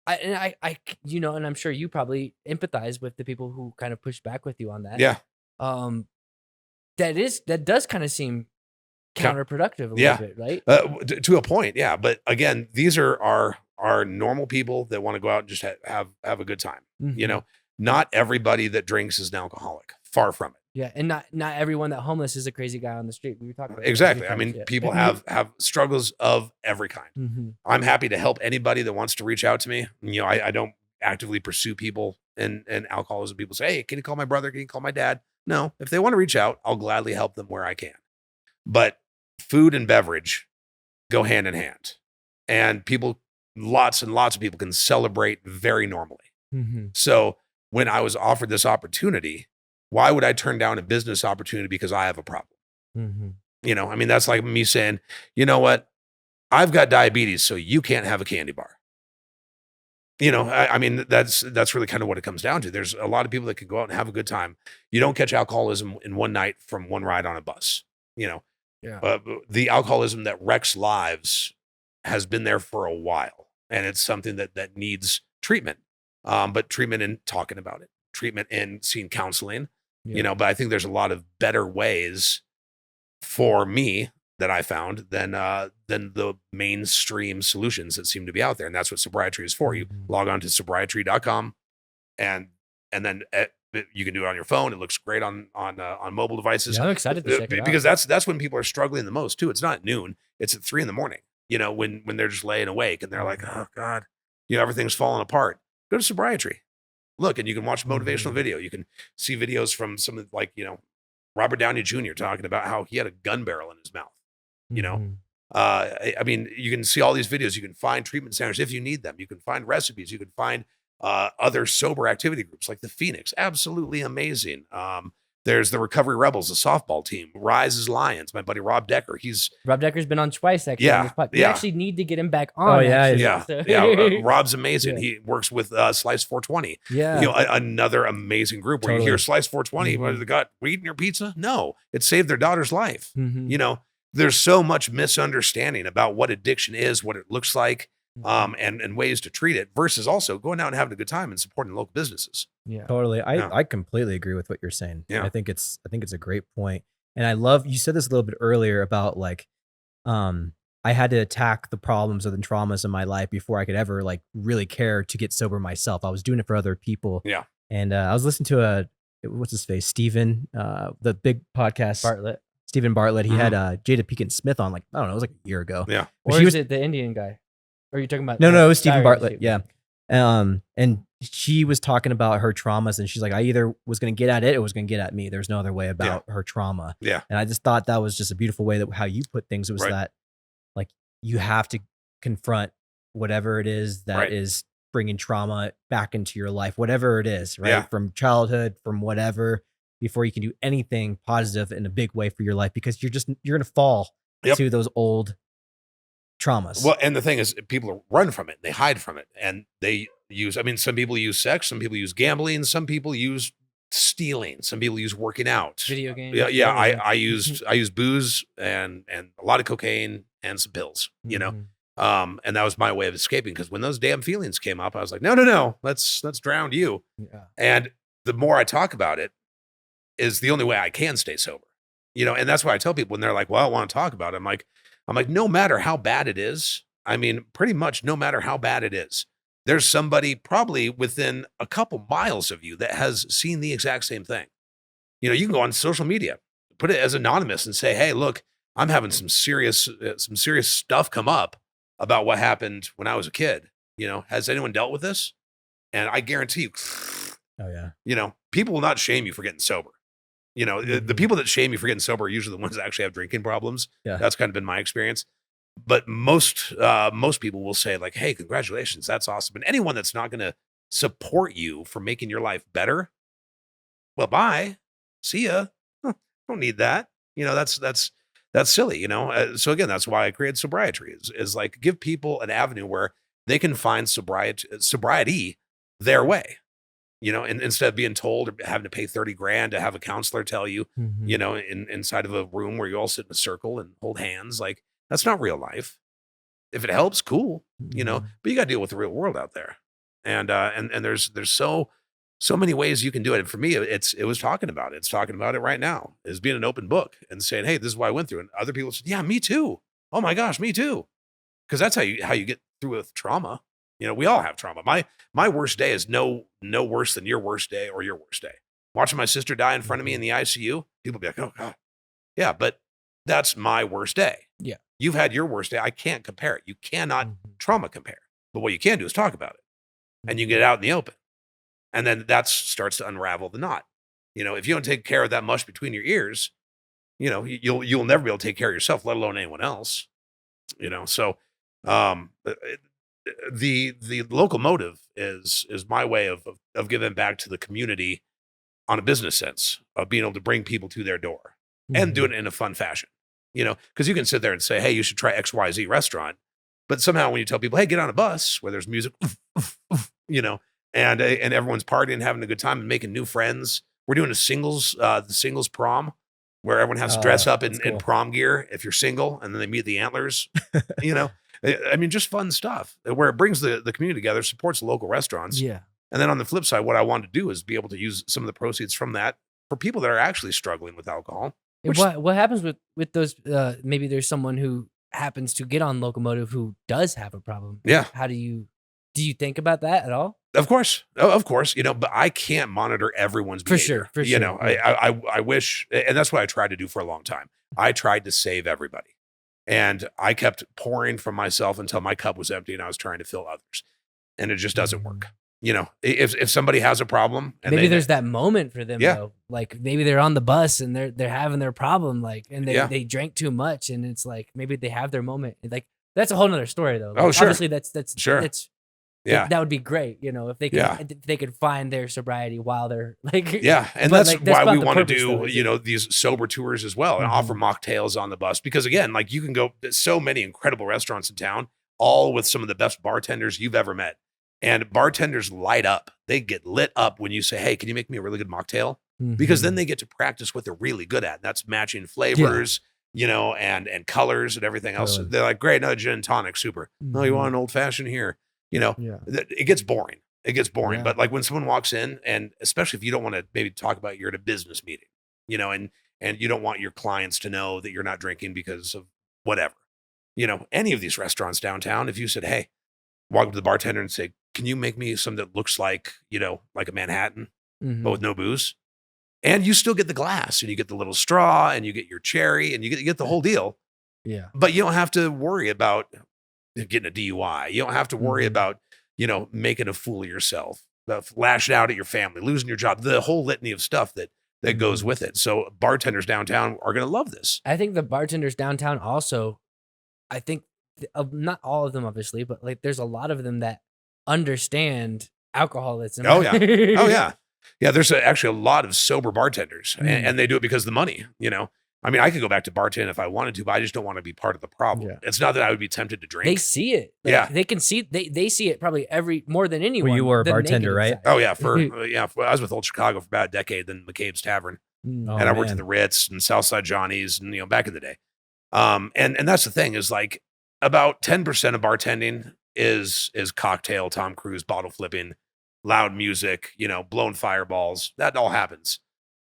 I you know, and I'm sure you probably empathize with the people who kind of push back with you on that. Yeah. That does kind of seem counterproductive a little bit, right? To a point, yeah. But again, these are our normal people that want to go out and just have a good time. You know, not everybody that drinks is an alcoholic. Far from it. Yeah, and not everyone that homeless is a crazy guy on the street. We were talking about Exactly. that. I mean, Yeah. people have struggles of every kind. Mm-hmm. I'm happy to help anybody that wants to reach out to me. You know, I don't actively pursue people in alcoholism. People say, hey, can you call my brother? Can you call my dad? No, if they want to reach out, I'll gladly help them where I can. But food and beverage go hand in hand. And people, lots and lots of people can celebrate very normally. Mm-hmm. So when I was offered this opportunity, why would I turn down a business opportunity because I have a problem? Mm-hmm. You know, I mean, that's like me saying, you know what? I've got diabetes, so you can't have a candy bar. You know, I mean, that's really kind of what it comes down to. There's a lot of people that can go out and have a good time. You don't catch alcoholism in one night from one ride on a bus. You know, the alcoholism that wrecks lives has been there for a while, and it's something that needs treatment. But treatment in talking about it, treatment in seeing counseling. You know, but I think there's a lot of better ways for me that I found than the mainstream solutions that seem to be out there. And that's what Sobriety is for. You log on to sobriety.com and then you can do it on your phone. It looks great on mobile devices. Yeah, I'm excited to check it out. Because that's when people are struggling the most too. It's not at noon. It's at 3 a.m, you know, when they're just laying awake and they're like, oh God, you know, everything's falling apart. Go to Sobriety. Look, and you can watch a motivational video. You can see videos from some of, like, you know, Robert Downey Jr. talking about how he had a gun barrel in his mouth. You know, I mean, you can see all these videos. You can find treatment centers if you need them. You can find recipes. You can find other sober activity groups like the Phoenix. Absolutely amazing. There's the Recovery Rebels, the softball team. Rise as Lions. My buddy Rob Decker. Rob Decker's been on twice actually. On this podcast. We actually need to get him back on. Oh yeah, actually, yeah. Rob's amazing. Yeah. He works with Slice 420. Yeah, you know, another amazing group where you hear Slice 420. What have they got? Weed in your pizza? No, it saved their daughter's life. You know, there's so much misunderstanding about what addiction is, what it looks like, and ways to treat it, versus also going out and having a good time and supporting local businesses. Yeah, totally. I completely agree with what you're saying. Yeah, I think it's a great point. And I love, you said this a little bit earlier about like, I had to attack the problems or the traumas in my life before I could ever like really care to get sober myself. I was doing it for other people. Yeah. And I was listening to what's his face? Steven, the big podcast. Stephen Bartlett. He had Jada Pinkett Smith on, like, I don't know, it was like a year ago. Yeah. Or was it the Indian guy? Or are you talking about? No, it was Stephen Bartlett. Yeah. And she was talking about her traumas, and she's like, I either was going to get at it or was going to get at me. There's no other way about her trauma. Yeah. And I just thought that was just a beautiful way that how you put things. It was that, like, you have to confront whatever it is that is bringing trauma back into your life, whatever it is, right? Yeah. From childhood, from whatever, before you can do anything positive in a big way for your life, because you're going to fall to those old traumas. Well, and the thing is, people run from it. They hide from it. And they use, I mean, some people use sex, some people use gambling, some people use stealing, some people use working out. Video games. Yeah. I used booze and a lot of cocaine and some pills, you know? And that was my way of escaping, because when those damn feelings came up, I was like, no, let's drown you. Yeah. And the more I talk about it is the only way I can stay sober, you know? And that's why I tell people when they're like, well, I don't want to talk about it. I'm like, no matter how bad it is, I mean, pretty much no matter how bad it is, there's somebody probably within a couple miles of you that has seen the exact same thing. You know, you can go on social media, put it as anonymous and say, hey, look, I'm having some serious stuff come up about what happened when I was a kid. You know, has anyone dealt with this? And I guarantee you, you know, people will not shame you for getting sober. You know, the people that shame you for getting sober are usually the ones that actually have drinking problems. Yeah. That's kind of been my experience. But most people will say, like, hey, congratulations, that's awesome. And anyone that's not going to support you for making your life better, well, bye, see ya. Don't need that. You know, that's silly. You know, so again, that's why I created Sobriety. Is like, give people an avenue where they can find sobriety their way. You know, and instead of being told or having to pay $30,000 to have a counselor tell you, you know, inside of a room where you all sit in a circle and hold hands, like, that's not real life. If it helps, cool, you know, but you got to deal with the real world out there. And there's so many ways you can do it. And for me, it was talking about it. It's talking about it right now, is being an open book and saying, hey, this is what I went through. And other people said, yeah, me too. Oh my gosh, me too. Because that's how you get through with trauma. You know, we all have trauma. My worst day is no worse than your worst day or your worst day. Watching my sister die in front of me in the ICU, people be like, oh God. Yeah, but that's my worst day. Yeah. You've had your worst day. I can't compare it. You cannot trauma compare. But what you can do is talk about it. And you get it out in the open. And then that starts to unravel the knot. You know, if you don't take care of that mush between your ears, you know, you'll never be able to take care of yourself, let alone anyone else. You know, so the local motive is my way of giving back to the community on a business sense, of being able to bring people to their door and do it in a fun fashion. You know, because you can sit there and say, hey, you should try XYZ restaurant. But somehow when you tell people, hey, get on a bus where there's music, you know, and everyone's partying, having a good time and making new friends. We're doing the singles prom where everyone has to dress up in prom gear if you're single, and then they meet the antlers, you know. I mean, just fun stuff where it brings the community together, supports local restaurants. Yeah. And then on the flip side, what I want to do is be able to use some of the proceeds from that for people that are actually struggling with alcohol. What happens with those? Maybe there's someone who happens to get on locomotive who does have a problem. Yeah. How do you think about that at all? Of course, you know, but I can't monitor everyone's behavior. For sure. You know, I wish, and that's what I tried to do for a long time. I tried to save everybody, and I kept pouring from myself until my cup was empty, and I was trying to fill others, and it just doesn't work. You know, if somebody has a problem, and maybe there's that moment for them, though. Like maybe they're on the bus and they're having their problem, like, and they drank too much, and it's like maybe they have their moment. Like that's a whole nother story, though. Like, sure. Obviously, that's sure. That would be great, you know, if they could if they could find their sobriety while they're like and that's like, why we want to do you know, these sober tours as well, and offer mocktails on the bus, because again, like, you can go to so many incredible restaurants in town, all with some of the best bartenders you've ever met, and bartenders light up. They get lit up when you say, hey, can you make me a really good mocktail? Because then they get to practice what they're really good at. That's matching flavors, you know, and colors and everything else. They're like, great, another gin and tonic, super. No, you want an old fashioned here? You know, it gets boring. It gets boring. But like when someone walks in, and especially if you don't want to maybe talk about you're at a business meeting, you know, and you don't want your clients to know that you're not drinking because of whatever, you know, any of these restaurants downtown, if you said, hey, walk up to the bartender and say, can you make me something that looks like, you know, like a Manhattan, but with no booze? And you still get the glass, and you get the little straw, and you get your cherry, and you get the whole deal. Yeah. But you don't have to worry about getting a DUI. You don't have to worry about, you know, making a fool of yourself, lashing out at your family, losing your job, the whole litany of stuff that goes with it. So bartenders downtown are going to love this. I think the bartenders downtown also, I think not all of them obviously, but like there's a lot of them that understand alcoholism. Oh yeah. Yeah. There's actually a lot of sober bartenders, and they do it because of the money, you know. I mean, I could go back to bartending if I wanted to, but I just don't want to be part of the problem. It's not that I would be tempted to drink. They see it. Like, they can see, they see it probably more than anyone. Well, you were a bartender, right? Side. Oh yeah. I was with Old Chicago for about a decade, then McCabe's Tavern. And I worked at the Ritz and Southside Johnny's, and, you know, back in the day. And that's the thing, is like about 10% of bartending is cocktail, Tom Cruise, bottle flipping, loud music, you know, blowing fireballs. That all happens.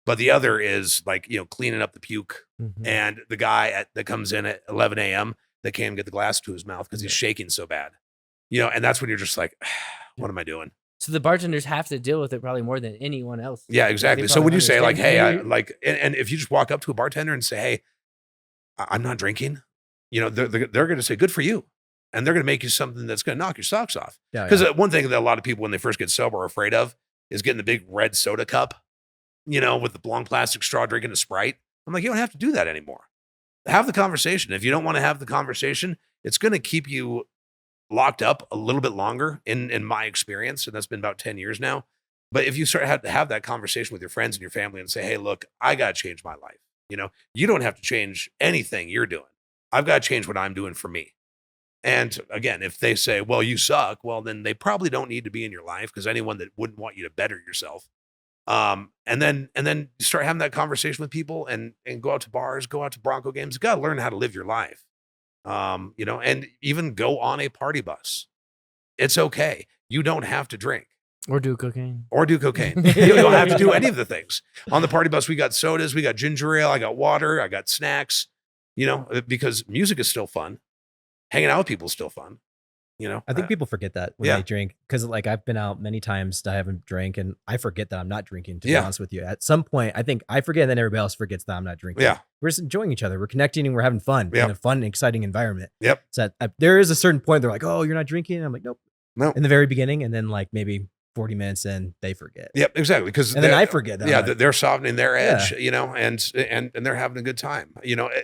But the other is like, you know, cleaning up the puke, and the guy that comes in at 11 a.m. that can't even get the glass to his mouth because he's shaking so bad, you know, and that's when you're just like, what am I doing? So the bartenders have to deal with it probably more than anyone else. Yeah, exactly. So when you say like, hey, and if you just walk up to a bartender and say, hey, I'm not drinking, you know, they're going to say, good for you. And they're going to make you something that's going to knock your socks off. Because one thing that a lot of people when they first get sober are afraid of is getting the big red soda cup, you know, with the long plastic straw, drinking a Sprite. I'm like, you don't have to do that anymore. Have the conversation. If you don't want to have the conversation, it's going to keep you locked up a little bit longer in my experience. And that's been about 10 years now. But if you start to have that conversation with your friends and your family and say, hey, look, I got to change my life. You know, you don't have to change anything you're doing. I've got to change what I'm doing for me. And again, if they say, well, you suck, well, then they probably don't need to be in your life, because anyone that wouldn't want you to better yourself. And then you start having that conversation with people, and go out to bars, go out to Bronco games. You got to learn how to live your life. You know, and even go on a party bus. It's okay. You don't have to drink. Or do cocaine. You don't have to do any of the things. On the party bus, we got sodas, we got ginger ale, I got water, I got snacks, you know, because music is still fun. Hanging out with people is still fun. I think people forget that when they drink, because like I've been out many times that I haven't drank, and I forget that I'm not drinking. To be honest with you, at some point, I think I forget, and then everybody else forgets that I'm not drinking. Yeah, we're just enjoying each other. We're connecting, and we're having fun in a fun, exciting environment. Yep. So there is a certain point they're like, "Oh, you're not drinking," and I'm like, "Nope." No. In the very beginning, and then like maybe 40 minutes in, they forget. Yep, exactly. Because then I forget that. Yeah, they're softening their edge, and they're having a good time,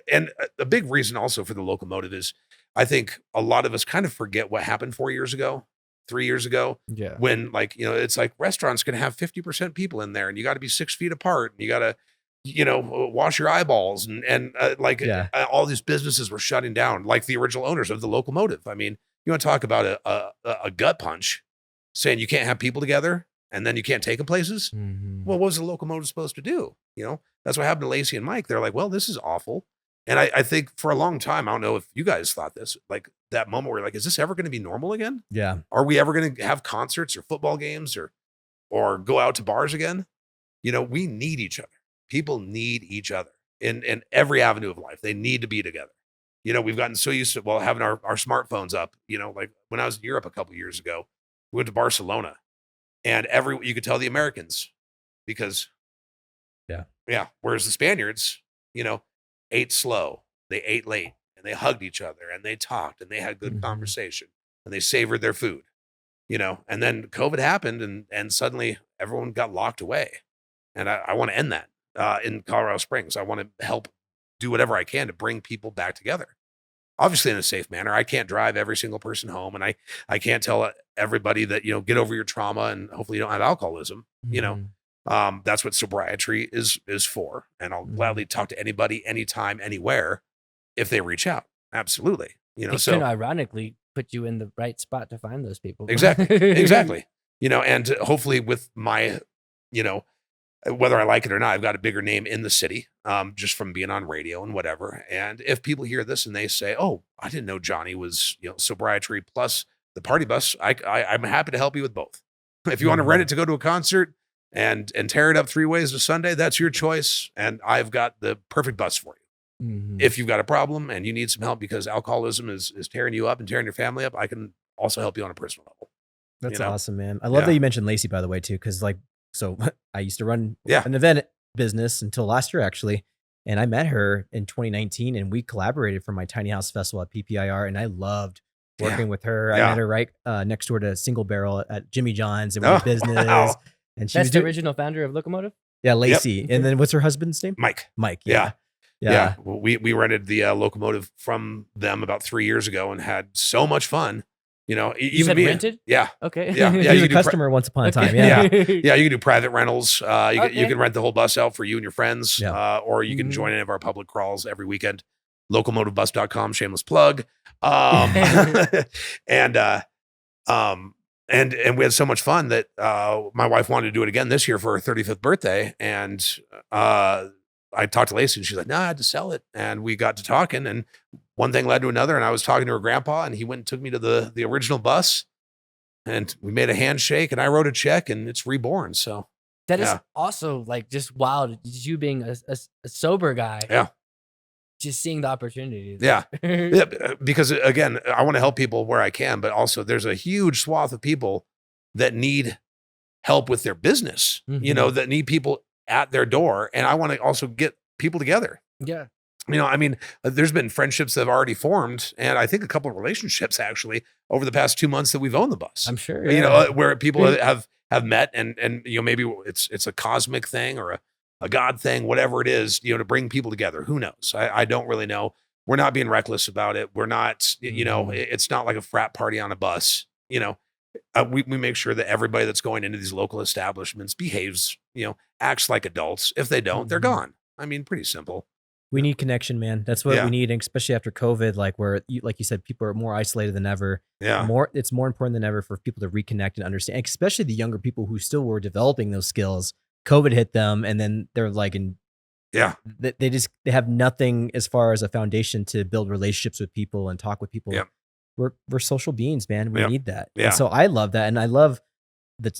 And a big reason also for the locomotive is, I think a lot of us kind of forget what happened 4 years ago, 3 years ago. Yeah. When it's like restaurants can have 50% people in there, and you got to be 6 feet apart, and you got to, wash your eyeballs, and all these businesses were shutting down, like the original owners of the locomotive. I mean, you want to talk about a gut punch, saying you can't have people together and then you can't take them places. Mm-hmm. Well, what was the locomotive supposed to do? That's what happened to Lacey and Mike. They're like, well, this is awful. And I think for a long time, I don't know if you guys thought this, like that moment where you're like, is this ever going to be normal again? Yeah. Are we ever going to have concerts or football games or go out to bars again? We need each other. People need each other in every avenue of life. They need to be together. We've gotten so used to, having our smartphones up, like when I was in Europe a couple of years ago, we went to Barcelona, and you could tell the Americans, because whereas the Spaniards, ate slow, they ate late, and they hugged each other, and they talked, and they had good conversation, and they savored their food, and then COVID happened, and suddenly everyone got locked away. And I want to end that in Colorado Springs. I want to help do whatever I can to bring people back together. Obviously in a safe manner. I can't drive every single person home, and I can't tell everybody that, get over your trauma, and hopefully you don't have alcoholism. That's what Sobriety is for. And I'll gladly talk to anybody, anytime, anywhere, if they reach out. Absolutely. It so can ironically put you in the right spot to find those people. Exactly. And hopefully with my, whether I like it or not, I've got a bigger name in the city, just from being on radio and whatever. And if people hear this and they say, "Oh, I didn't know Johnny was, Sobriety plus the party bus," I'm happy to help you with both. If you want to rent it to go to a concert and tear it up 3 ways to Sunday, that's your choice. And I've got the perfect bus for you. Mm-hmm. If you've got a problem and you need some help because alcoholism is tearing you up and tearing your family up, I can also help you on a personal level. That's awesome, man. I love that you mentioned Lacey, by the way, too, because so I used to run an event business until last year, actually. And I met her in 2019, and we collaborated for my tiny house festival at PPIR. And I loved working with her. I met her right next door to Single Barrel at Jimmy John's, and we did business. Wow. And that's the original founder of Locomotive? Yeah, Lacey. Yep. And then what's her husband's name? Mike. Yeah. Well, we rented the Locomotive from them about 3 years ago and had so much fun. You said rented? Yeah. Okay. Yeah. You were a customer once upon a time. Yeah. You can do private rentals. You can rent the whole bus out for you and your friends, or you can join any of our public crawls every weekend. Locomotivebus.com, shameless plug. And we had so much fun that my wife wanted to do it again this year for her 35th birthday. And I talked to Lacey, and she's like, "No, I had to sell it." And we got to talking, and one thing led to another. And I was talking to her grandpa, and he went and took me to the original bus, and we made a handshake, and I wrote a check, and it's reborn. So that is also like just wild. You being a sober guy. Yeah. Just seeing the opportunities. Yeah. Because again, I want to help people where I can, but also there's a huge swath of people that need help with their business, that need people at their door. And I want to also get people together. Yeah. There's been friendships that have already formed, and I think a couple of relationships actually over the past 2 months that we've owned the bus. I'm sure. Yeah. Where people have met, and maybe it's a cosmic thing or a God thing, whatever it is, to bring people together. Who knows? I don't really know. We're not being reckless about it. We're not, it's not like a frat party on a bus. We make sure that everybody that's going into these local establishments behaves, acts like adults. If they don't, they're gone. Pretty simple. We need connection, man. That's what we need, especially after COVID, like you said, people are more isolated than ever. Yeah. It's more important than ever for people to reconnect and understand, especially the younger people who still were developing those skills. COVID hit them, and then they're like they have nothing as far as a foundation to build relationships with people and talk with people. Yeah. We're social beings, man. We need that. Yeah. And so I love that, and I love the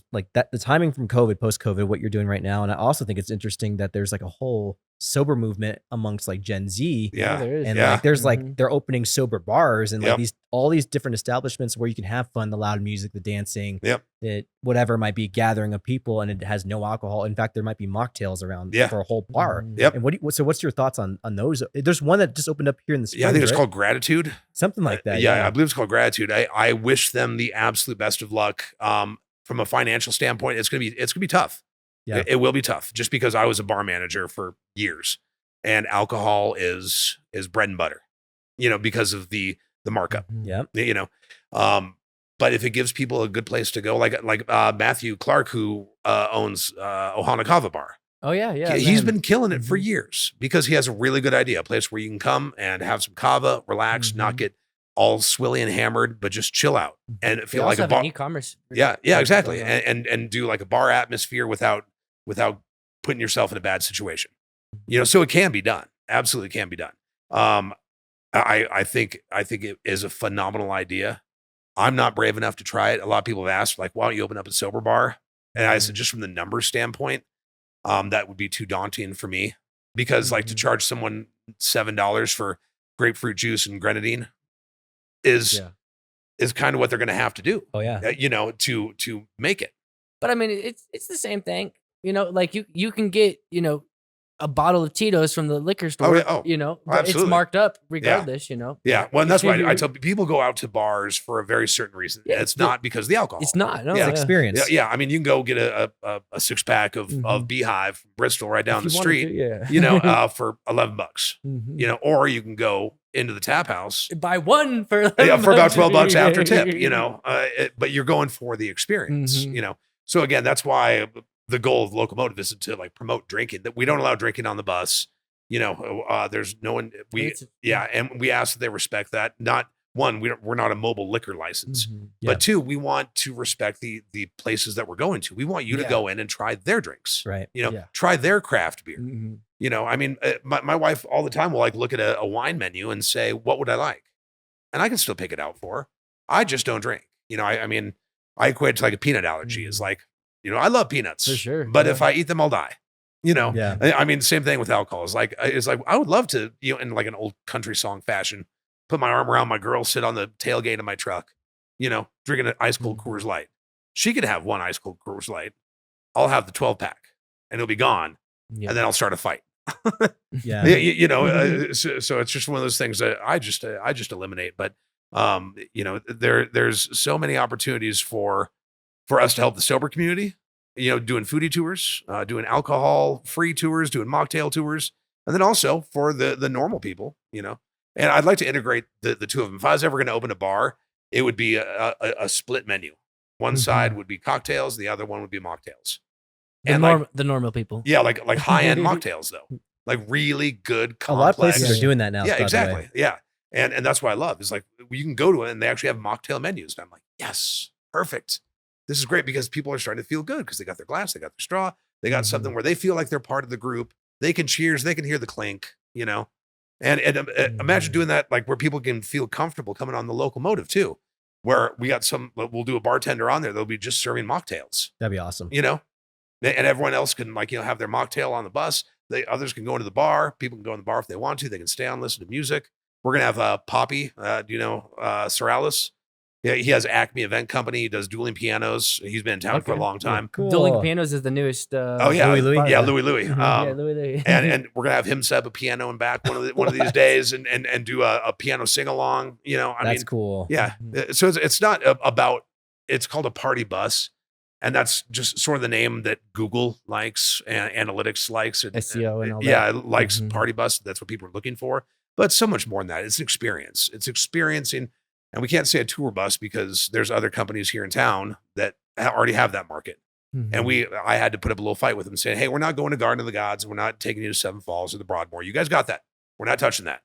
timing from COVID, post-COVID, what you're doing right now. And I also think it's interesting that there's like a whole sober movement amongst like Gen Z. Yeah. there is. And Yeah. like there's like they're opening sober bars and Yep. like all these different establishments where you can have fun, the loud music, the dancing, Yep. that whatever might be gathering of people, and it has no alcohol. In fact, there might be mocktails around Yeah. for a whole bar. Yep. And so what's your thoughts on those? There's one that just opened up here in the spring. Yeah, I think it's right? called Gratitude. Something like that. Yeah, I believe it's called Gratitude. I wish them the absolute best of luck. From a financial standpoint, it's gonna be tough. Yeah. It will be tough, just because I was a bar manager for years, and alcohol is bread and butter, because of the markup. Yeah. But if it gives people a good place to go, like Matthew Clark, who owns Ohana Kava Bar. Oh yeah. He's been killing it for years because he has a really good idea, a place where you can come and have some kava, relax, not get all swilly and hammered, but just chill out and feel like a bar. E-commerce. Yeah, exactly. And do like a bar atmosphere without putting yourself in a bad situation. So it can be done. Absolutely can be done. I think it is a phenomenal idea. I'm not brave enough to try it. A lot of people have asked, like, why don't you open up a sober bar? And I said, just from the numbers standpoint, that would be too daunting for me, because like to charge someone $7 for grapefruit juice and grenadine is kind of what they're going to have to do. Oh yeah. To make it. But I mean, it's the same thing. Like you can get, a bottle of Tito's from the liquor store, but it's absolutely. marked up regardless, Yeah. Well, and that's why I tell people go out to bars for a very certain reason. Yeah, it's not because of the alcohol. It's not. No, It's Yeah. experience. Yeah. I mean, you can go get a 6-pack of Beehive from Bristol right down the street, for $11, or you can go into the tap house. Buy one for For about $12 after tip, but you're going for the experience, So again, that's why the goal of Locomotive isn't to like promote drinking. That we don't allow drinking on the bus. There's no one. And we ask that they respect that. Not one, we're not a mobile liquor license, but two, we want to respect the places that we're going to. We want you to go in and try their drinks, Right. Try their craft beer. I mean, my wife all the time will like look at a wine menu and say, what would I like? And I can still pick it out for her. I just don't drink. I mean, I equate it to like a peanut allergy. Is like, I love peanuts, For sure, but yeah. if I eat them, I'll die. Yeah. I mean, same thing with alcohol. It's like I would love to, in like an old country song fashion, put my arm around my girl, sit on the tailgate of my truck, drinking an ice cold Coors Light. She could have one ice cold Coors Light. I'll have the 12-pack, and it'll be gone, and then I'll start a fight. Yeah. So it's just one of those things that I just eliminate. But there's so many opportunities for us to help the sober community. Doing foodie tours, doing alcohol-free tours, doing mocktail tours, and then also for the normal people. And I'd like to integrate the two of them. If I was ever going to open a bar, it would be a split menu. One side would be cocktails, the other one would be mocktails. The normal people. Yeah, like high-end mocktails though, like really good, complex. A lot of places are doing that now. Yeah, by the exactly. way. Yeah, and that's what I love. Is like you can go to it and they actually have mocktail menus, and I'm like, yes, perfect. This is great because people are starting to feel good because they got their glass, they got their straw, they got something where they feel like they're part of the group. They can cheers, they can hear the clink, And imagine doing that, like where people can feel comfortable coming on the Locomotive too, where we'll do a bartender on there. They'll be just serving mocktails. That'd be awesome. And everyone else can have their mocktail on the bus. Others can go into the bar. People can go in the bar if they want to. They can stay on, listen to music. We're going to have Poppy, Sorales. Yeah, he has Acme Event Company. He does dueling pianos. He's been in town for a long time. Cool. Dueling Pianos is the newest. Louis. Yeah, Louis. Louis. And we're gonna have him set up a piano in back one of these days and do a piano sing along. That's cool. Yeah. So it's not about. It's called a party bus, and that's just sort of the name that Google likes and analytics likes. And, SEO and all that. Yeah, it likes party bus. That's what people are looking for. But so much more than that. It's an experience. It's experiencing. And we can't say a tour bus because there's other companies here in town that already have that market. And I had to put up a little fight with them saying, hey, we're not going to Garden of the Gods. We're not taking you to Seven Falls or the Broadmoor. You guys got that. We're not touching that.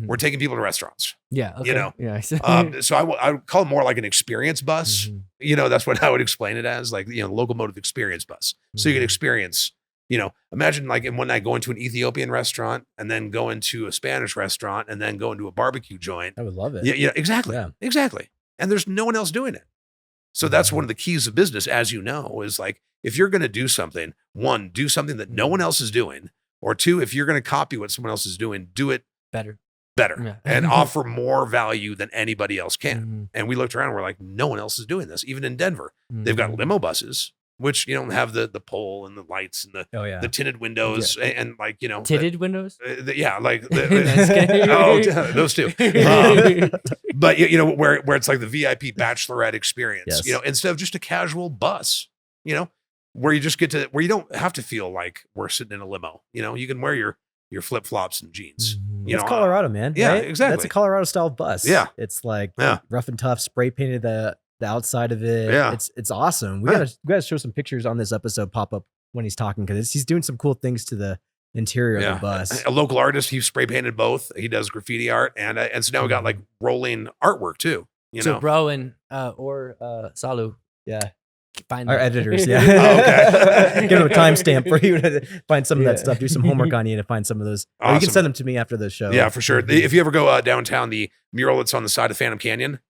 We're taking people to restaurants. Yeah. Okay. Yeah. So I would call it more like an experience bus. That's what I would explain it as, like, Locomotive experience bus. So you can experience, imagine like in one night going to an Ethiopian restaurant and then going to a Spanish restaurant and then going to a barbecue joint. I would love it. Yeah, exactly. Yeah. Exactly. And there's no one else doing it. So that's one of the keys of business, as you know, is like, if you're going to do something, one, do something that no one else is doing, Or 2, if you're going to copy what someone else is doing, do it better and offer more value than anybody else can. Mm-hmm. And we looked around and we're like, no one else is doing this. Even in Denver, they've got Mm-hmm. limo buses, which, have the pole and the lights and the tinted windows and like, tinted windows. like those two. But where it's like the VIP bachelorette experience, Yes. instead of just a casual bus, where you just get to, where you don't have to feel like we're sitting in a limo, you can wear your flip flops and jeans. Mm-hmm. It's Colorado, man. Yeah, right? exactly. That's a Colorado style bus. Yeah. It's like Yeah. rough and tough, spray painted the outside of it. Yeah. It's awesome. We gotta show some pictures on this episode pop up when he's talking, because he's doing some cool things to the interior of the bus. A local artist, he spray painted both. He does graffiti art, and so now we got like rolling artwork too. So bro and or Salu, Yeah. find Our that. editors, yeah. Oh, okay. Give him a timestamp for you to find some of that stuff. Do some homework on you to find some of those. Or you can Awesome. send them to me after the show. Yeah, for sure. If you ever go downtown, the mural that's on the side of Phantom Canyon.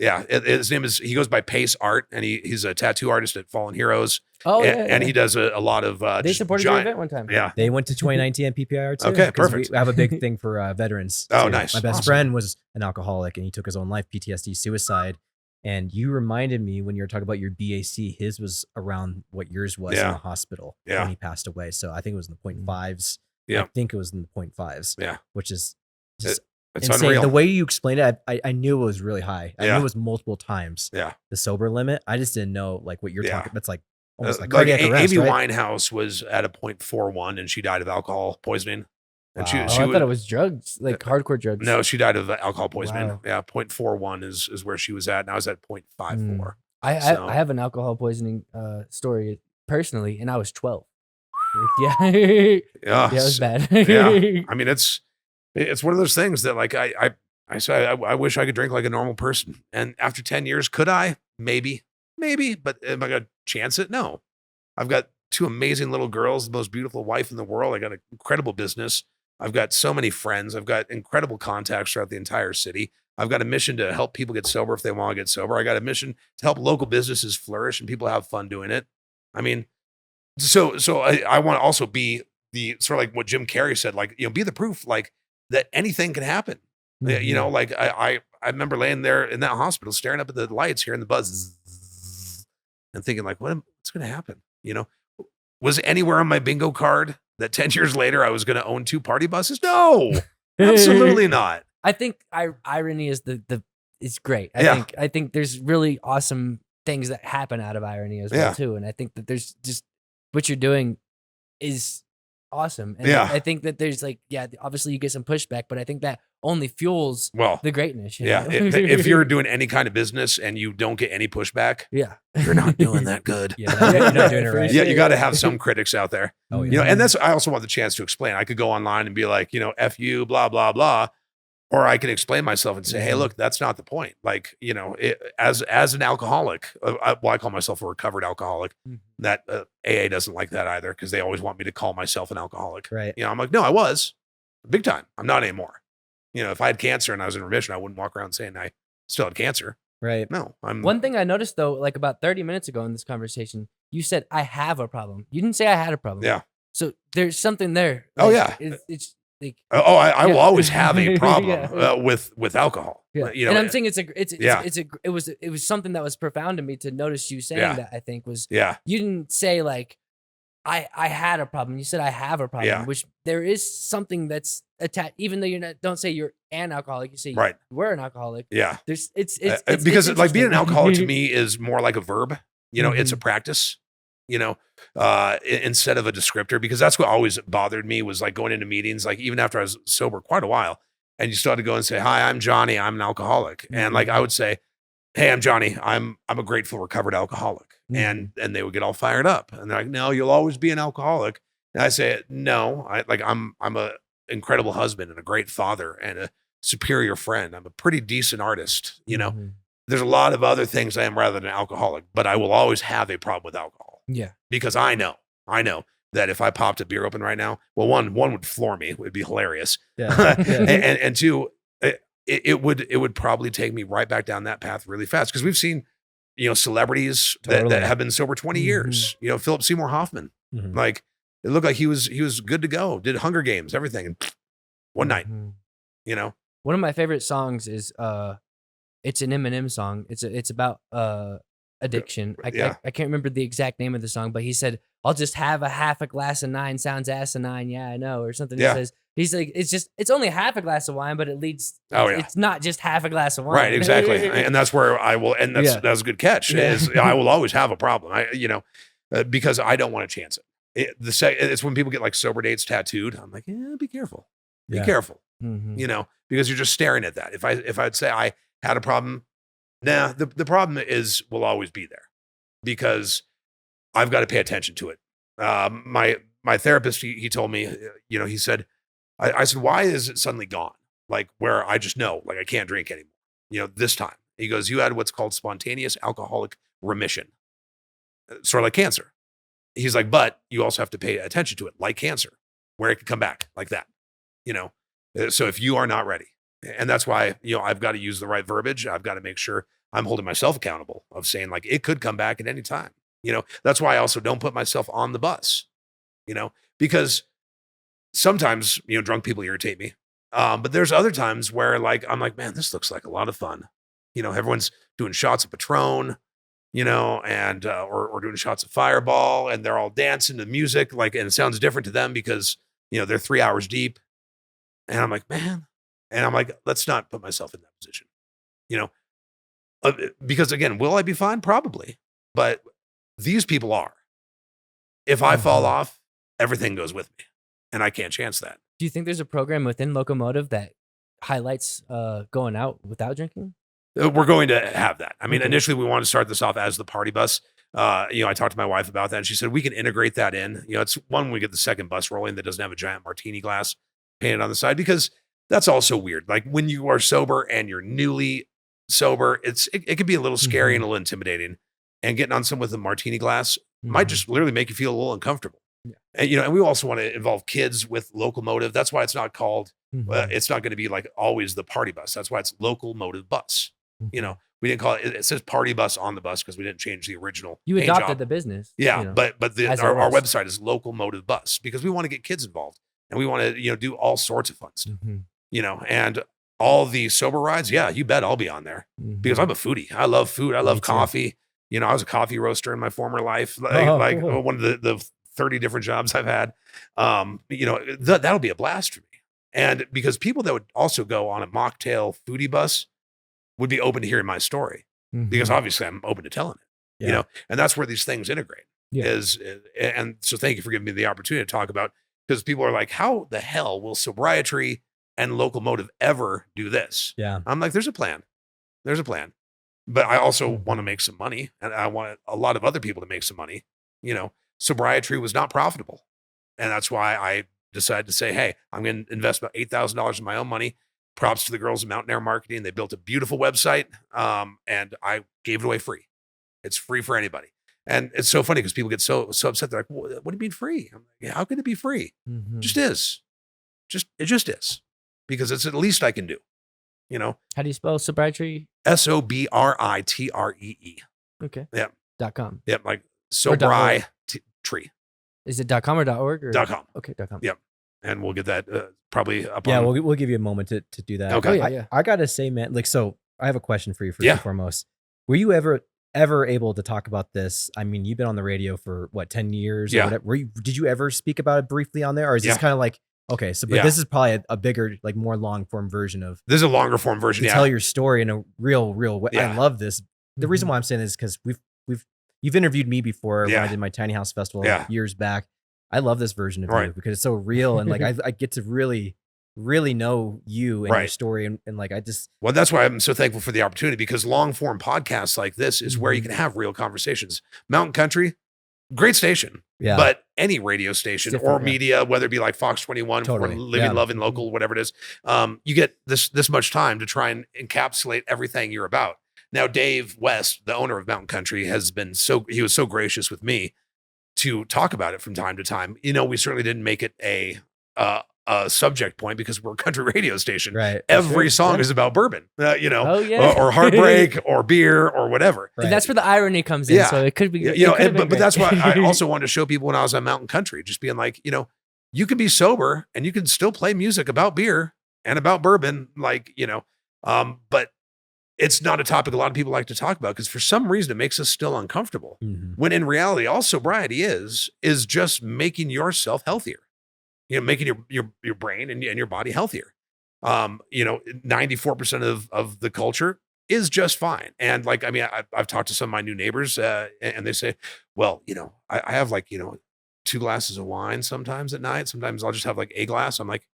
Yeah, his name is. He goes by Pace Art, and he's a tattoo artist at Fallen Heroes. Oh yeah, and he does a lot of. they just supported your giant, event one time. Yeah, They went to 2019 PPIR too. Okay, 'cause perfect. We have a big thing for veterans. Oh, too. nice. My best Awesome. friend was an alcoholic, and he took his own life, PTSD, suicide. And you reminded me when you were talking about your BAC, his was around what yours was in Yeah. the hospital Yeah. when he passed away. So I think it was in the 0.5s. Yeah. I think it was in the 0.5s. Yeah. Which is just it's insane. unreal. The way you explained it, I knew it was really high. I Yeah. knew it was multiple times Yeah. the sober limit. I just didn't know like what you're Yeah. talking. That's like almost like like cardiac arrest, Amy right? Winehouse was at a 0.41, and she died of alcohol poisoning. And Wow. Oh, I thought it was drugs, like hardcore drugs. No, she died of alcohol poisoning. Wow. Yeah, 0.41 is where she was at, and I was at 0.54. I So- have an alcohol poisoning story personally, and I was 12. Yeah, yeah, Yeah, it was bad. yeah. I mean, it's one of those things that like I say I wish I could drink like a normal person. And after 10 years, could I? Maybe, but am I gonna chance it? No. I've got 2 amazing little girls, the most beautiful wife in the world. I got an incredible business. I've got so many friends. I've got incredible contacts throughout the entire city. I've got a mission to help people get sober if they want to get sober. I got a mission to help local businesses flourish and people have fun doing it. I mean, so I want to also be the sort of like what Jim Carrey said, like, be the proof like that anything can happen. Mhm. Like I remember laying there in that hospital staring up at the lights, hearing the buzz and thinking like, what's going to happen? Was anywhere on my bingo card that 10 years later I was going to own 2 party buses? No, absolutely not. I think irony is it's great. Yeah. I think there's really awesome things that happen out of irony as well Yeah. too. And I think that there's just what you're doing is awesome. And Yeah. I think that there's like, obviously you get some pushback, but I think that only fuels Well, the greatness. you yeah. know? If you're doing any kind of business and you don't get any pushback, yeah, you're not doing that good. Yeah, you're not doing it For right. Yeah, sure. you got to have some critics out there. Oh, yeah. And that's, I also want the chance to explain. I could go online and be like, F you, blah, blah, blah. Or I can explain myself and say, hey, look, that's not the point. Like, as an alcoholic, I call myself a recovered alcoholic. Mhm. That AA doesn't like that either because they always want me to call myself an alcoholic. Right. I'm like, no, I was big time. I'm not anymore. If I had cancer and I was in remission, I wouldn't walk around saying I still had cancer. Right. No, I'm One thing I noticed though, like about 30 minutes ago in this conversation, you said I have a problem. You didn't say I had a problem. Yeah. So there's something there. Oh, Like, yeah. It's like I will Yeah. always have a problem Yeah. with alcohol. yeah. And I'm saying it was something that was profound to me to notice you saying Yeah. that. I think was yeah, you didn't say like I had a problem. You said I have a problem, Yeah. which there is something that's attached. Even though don't say you're an alcoholic, you say right. you were an alcoholic. Yeah. There's it's Because like being an interesting. alcoholic to me is more like a verb. It's Mm-hmm. a practice. Instead of a descriptor, because that's what always bothered me was like going into meetings, like even after I was sober quite a while, and you still had to go and say, "Hi, I'm Johnny. I'm an alcoholic," and like I would say, "Hey, I'm Johnny. I'm a grateful recovered alcoholic," and they would get all fired up, and they're like, "No, you'll always be an alcoholic," and I say, "No, I'm a incredible husband and a great father and a superior friend. I'm a pretty decent artist. Mhm. There's a lot of other things I am rather than an alcoholic, but I will always have a problem with alcohol." Yeah. Because I know that if I popped a beer open right now, well, one would floor me. It would be hilarious. Yeah. and 2, it would probably take me right back down that path really fast. Because we've seen, celebrities that Totally. have been sober 20 years. Philip Seymour Hoffman, Mhm. like it looked like he was good to go. Did Hunger Games, everything, and one night, you know. One of my favorite songs is it's an Eminem song. It's about addiction. I can't remember the exact name of the song, but he said, "I'll just have a half a glass of 9. Sounds asinine, yeah, I know," or something. Yeah. He's like, it's only half a glass of wine, but it leads. It's not just half a glass of wine. Right, exactly. And that's where I will. And that's a good catch. Is I will always have a problem. Because I don't want to chance it. It's when people get like sober dates tattooed. I'm like, be careful. Be careful. Because you're just staring at that. If I'd say I had a problem, the problem will always be there because I've got to pay attention to it. My therapist, he told me, he said, I said, why is it suddenly gone? Like where I just know, like I can't drink anymore. This time he goes, you had what's called spontaneous alcoholic remission, sort of like cancer. He's like, but you also have to pay attention to it like cancer, where it can come back like that, So if you are not ready, and that's why, I've got to use the right verbiage. I've got to make sure I'm holding myself accountable of saying like, it could come back at any time. That's why I also don't put myself on the bus, because sometimes, drunk people irritate me. But there's other times where like, I'm like, man, this looks like a lot of fun. Everyone's doing shots of Patron, and, or doing shots of Fireball, and they're all dancing to music. Like, and it sounds different to them because, they're 3 hours deep. And I'm like, man, and I'm like, let's not put myself in that position, because again, will I be fine? Probably. But these people are. If I fall off, everything goes with me, and I can't chance that. Do you think there's a program within Locomotive that highlights going out without drinking? We're going to have that. I mean, initially we wanted to start this off as the party bus. I talked to my wife about that, and she said we can integrate that in. It's when we get the second bus rolling that doesn't have a giant martini glass painted on the side, because that's also weird. Like when you are sober and you're newly sober, it can be a little scary and a little intimidating. And getting on someone with a martini glass might just literally make you feel a little uncomfortable. Yeah. And, and we also want to involve kids with Locomotive. That's why it's not called, it's not going to be like always the party bus. That's why it's Locomotive bus. We didn't call it says party bus on the bus because we didn't change the original. You adopted the business. Yeah. But our website is Locomotive Bus because we want to get kids involved and we want to, do all sorts of fun stuff, and all the sober rides. Yeah, you bet I'll be on there because I'm a foodie. I love food. I love coffee. I was a coffee roaster in my former life, cool. One of the 30 different jobs I've had. That'll be a blast for me. And because people that would also go on a mocktail foodie bus would be open to hearing my story because obviously I'm open to telling it, and that's where these things integrate and so thank you for giving me the opportunity to talk about, because people are like, how the hell will Sobriety and Locomotive ever do this? Yeah. I'm like, there's a plan. But I also want to make some money, and I want a lot of other people to make some money. Sobriety was not profitable. And that's why I decided to say, hey, I'm going to invest about $8,000 in my own money. Props to the girls in Mountain Air Marketing. They built a beautiful website, and I gave it away free. It's free for anybody. And it's so funny because people get so upset. They're like, what do you mean free? I'm like, how can it be free? It just is. It just is. Because it's the least I can do. How do you spell Sobriety? Sobritree. Okay. Yep. .com. Yep. Like Sobriety. Is it .com or .org? Or? .com. Okay. .com. Yep. And we'll get that probably up. Yeah, we'll give you a moment to do that. Okay. I gotta say, man, like, so I have a question for you first and foremost. Were you ever able to talk about this? I mean, you've been on the radio for what, 10 years? Yeah. Or whatever. Did you ever speak about it briefly on there, or is this kind of like, okay, so but this is probably a bigger, like more long form version of. This is a longer form version. To tell your story in a real way. Yeah. I love this. The reason why I'm saying this is because you've interviewed me before when I did my Tiny House Festival years back. I love this version of you because it's so real, and like I get to really know you and your story, and like well, that's why I'm so thankful for the opportunity, because long form podcasts like this is where you can have real conversations. Mountain Country, great station, but any radio station or media, whether it be like Fox 21, or Living, Loving Local, whatever it is, you get this much time to try and encapsulate everything you're about. Now, Dave West, the owner of Mountain Country, he was so gracious with me to talk about it from time to time. We certainly didn't make it a subject point because we're a country radio station. Right. Every song is about bourbon, Oh, yeah. or heartbreak or beer or whatever. Right. And that's where the irony comes in. Yeah. So it could be, but that's why I also wanted to show people when I was on Mountain Country, just being like, you can be sober and you can still play music about beer and about bourbon, like, but it's not a topic a lot of people like to talk about because for some reason it makes us still uncomfortable. When in reality, all sobriety is just making yourself healthier. Making your brain and your body healthier. 94% of the culture is just fine. And like, I mean, I've talked to some of my new neighbors and they say, well, I have like, 2 glasses of wine sometimes at night. Sometimes I'll just have like a glass. I'm like,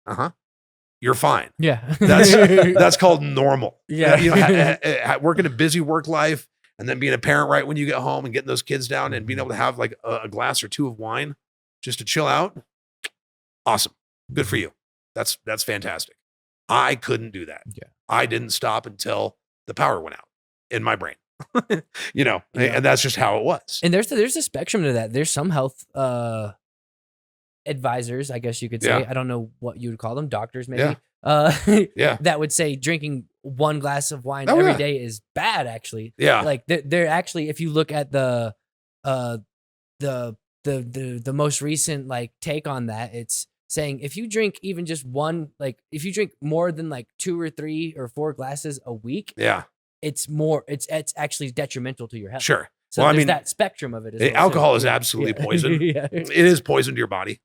you're fine. Yeah. That's called normal. Yeah. Working a busy work life and then being a parent right when you get home and getting those kids down and being able to have like a glass or 2 of wine just to chill out. Awesome. Good for you. That's fantastic. I couldn't do that. Yeah. I didn't stop until the power went out in my brain. And that's just how it was. And there's a spectrum to that. There's some health advisors, I guess you could say. Yeah. I don't know what you would call them, doctors maybe. Yeah. That would say drinking 1 glass of wine Oh, every yeah. day is bad. Actually, Yeah. like they're actually, if you look at the most recent like take on that, it's saying if you drink even just one, like if you drink more than like 2 or 3 or 4 glasses a week, Yeah. it's actually detrimental to your health. Sure. So Well, I there's mean, that spectrum of it as well. alcohol too. is absolutely poison. Yeah. It is poison to your body,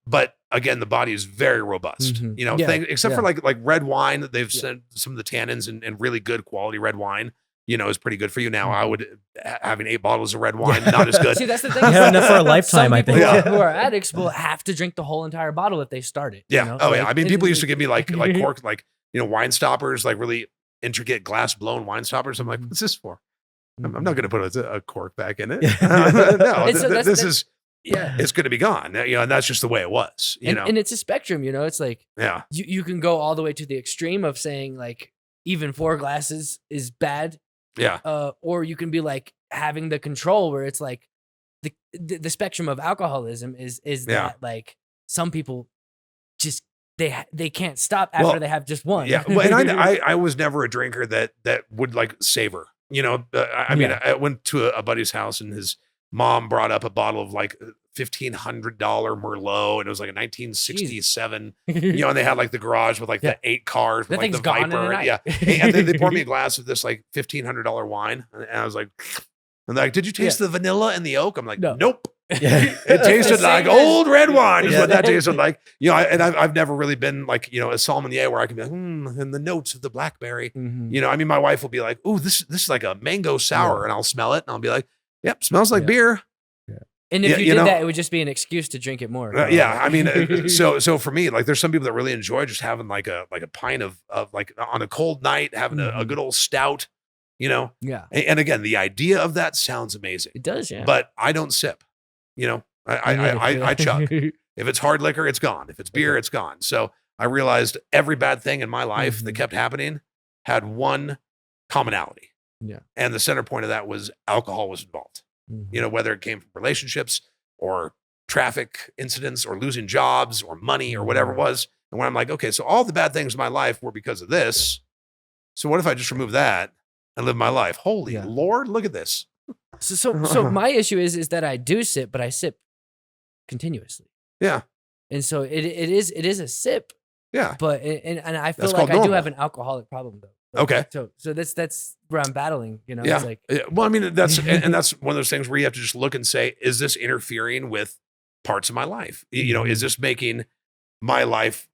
but again, the body is very robust, Mhm. Yeah, except for yeah. like red wine that they've sent some of the tannins and really good quality red wine, is pretty good for you. Now I would having 8 bottles of red wine, not as good. See, that's the thing. You have enough for a lifetime, Some I people think. who are addicts will have to drink the whole entire bottle if they start it. Yeah. You know? Oh yeah. Like, I mean, people used to it- give me like cork, like, wine stoppers, like really intricate glass blown wine stoppers. I'm like, what's this for? I'm not going to put a cork back in it. No, And so this is, yeah. it's going to be gone. And that's just the way it was, And it's a spectrum, it's like Yeah. you can go all the way to the extreme of saying like even 4 glasses is bad. Yeah. Or you can be like having the control where it's like the spectrum of alcoholism is that like some people just they can't stop after Well, they have just one. Yeah. Well, and I was never a drinker that would like savor, I mean, I went to a buddy's house and his mom brought up a bottle of like $1,500 Merlot and it was like a 1967, and they had like the garage with like the 8 cars with That like the thing's gone in a Viper. night. Yeah. And they poured me a glass of this like $1,500 wine. And I was like, and they're like, did you taste the vanilla and the oak? I'm like, No. nope. Yeah. It tasted like old red wine is Yeah. what that tasted like. I've never really been like, a sommelier where I can be like, and the notes of the blackberry. Mhm. I mean, my wife will be like, "Ooh, this is like a mango sour," and I'll smell it and I'll be like, "Yep, smells like beer." And if Yeah, you you did know- that, it would just be an excuse to drink it more. Yeah, I mean, so for me, like, there's some people that really enjoy just having like a pint of like on a cold night, having a good old stout, Yeah, And again, the idea of that sounds amazing, it does. Yeah, but I don't sip. I chug. If it's hard liquor, it's gone. If it's beer, it's gone. So I realized every bad thing in my life that kept happening had one commonality. Yeah. And the center point of that was alcohol was involved. Whether it came from relationships or traffic incidents or losing jobs or money or whatever it was. And when I'm like, okay, so all the bad things in my life were because of this. So what if I just remove that and live my life? Holy Lord, look at this. So my issue is that I do sip, but I sip continuously. Yeah. And so it is a sip, Yeah. but and I feel That's like called I do normal. have an alcoholic problem though. Like, Okay. So that's where I'm battling. Yeah. It's like, Yeah. Well, I mean, that's and that's one of those things where you have to just look and say, is this interfering with parts of my life? Is this making my life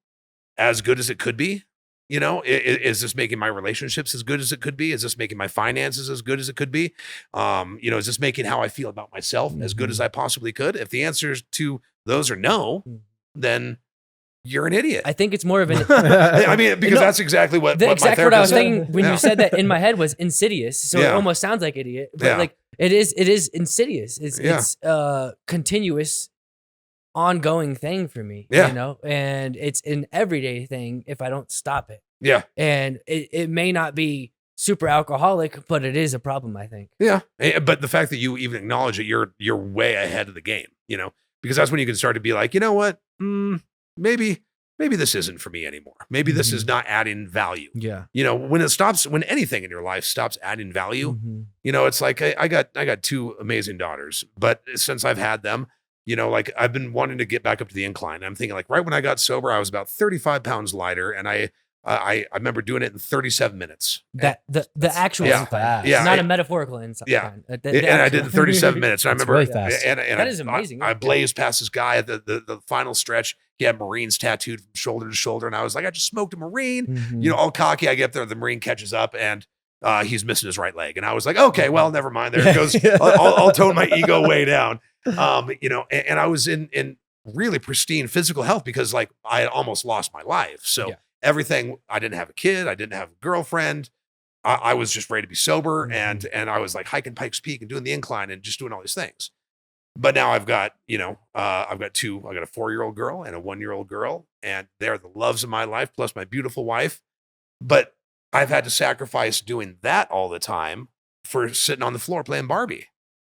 as good as it could be? Is this making my relationships as good as it could be? Is this making my finances as good as it could be? Is this making how I feel about myself as good as I possibly could? If the answers to those are no, then you're an idiot. I think it's more of an. I mean, because that's exactly what The my exact word I was therapist said. thinking when Yeah. you said that in my head was insidious. So it Yeah. almost sounds like idiot, but Yeah. like it is insidious. It's Yeah. it's continuous, ongoing thing for me. Yeah. And it's an everyday thing if I don't stop it. Yeah. And it may not be super alcoholic, but it is a problem, I think. Yeah. But the fact that you even acknowledge it, you're way ahead of the game, because because that's when you can start to be like, you know what, maybe this isn't for me anymore. Maybe this is not adding value. Yeah. You know, when anything in your life stops adding value, you know, it's like, I got 2 amazing daughters, but since I've had them, you know, like I've been wanting to get back up to the incline. I'm thinking like right when I got sober, I was about 35 pounds lighter, and I remember doing it in 37 minutes. The actual incline. Yeah. Not a metaphorical incline. Yeah. The And I did it in 37 minutes. And I remember, really fast. and that is amazing. I blazed past this guy at the final stretch. He had Marines tattooed from shoulder to shoulder. And I was like, I just smoked a Marine, you know, all cocky. I get up there, the Marine catches up, and he's missing his right leg. And I was like, okay, well, never mind. There it goes. I'll tone my ego way down. You know, and I was in really pristine physical health because like I had almost lost my life. So everything, I didn't have a kid. I didn't have a girlfriend. I was just ready to be sober. And I was like hiking Pikes Peak and doing the incline and just doing all these things. But now I've got, you know, I've got a 4-year-old girl and a 1-year-old girl, and they're the loves of my life, plus my beautiful wife. But I've had to sacrifice doing that all the time for sitting on the floor playing Barbie,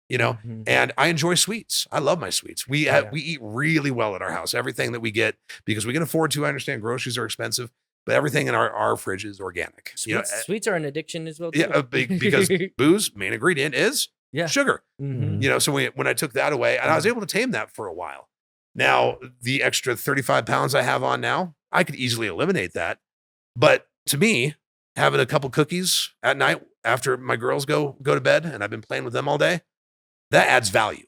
you know, and I enjoy sweets. I love my sweets. We eat really well at our house. Everything that we get, because we can afford to. I understand groceries are expensive, but everything in our fridge is organic. Sweets are an addiction as well. Too. Yeah, because booze, main ingredient is sugar. You know, so when I took that away, and I was able to tame that for a while. Now, the extra 35 pounds I have on now, I could easily eliminate that. But to me, having a couple cookies at night after my girls go to bed, and I've been playing with them all day, that adds value,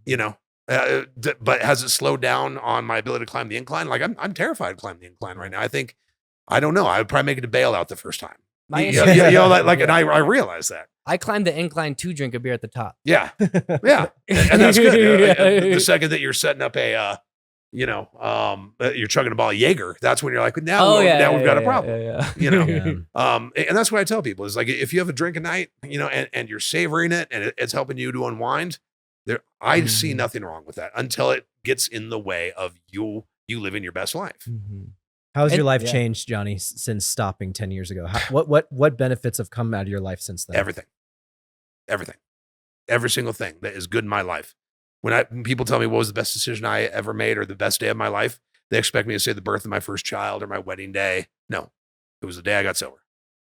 you know. But has it slowed down on my ability to climb the incline? Like I'm terrified to climb the incline right now. I don't know. I would probably make it to bail out the first time. You know, and I realize that. I climbed the incline to drink a beer at the top. Yeah. Yeah. And that's good. The second that you're setting up you're chugging a ball of Jaeger, that's when you're like, now we've got a problem. You know? And that's what I tell people is like, if you have a drink a night, you know, and you're savoring it and it's helping you to unwind, I see nothing wrong with that until it gets in the way of you living your best life. How's your life changed, Johnny, since stopping 10 years ago? What benefits have come out of your life since then? Everything. Every single thing that is good in my life. When people tell me what was the best decision I ever made or the best day of my life, they expect me to say the birth of my first child or my wedding day. No, it was the day I got sober,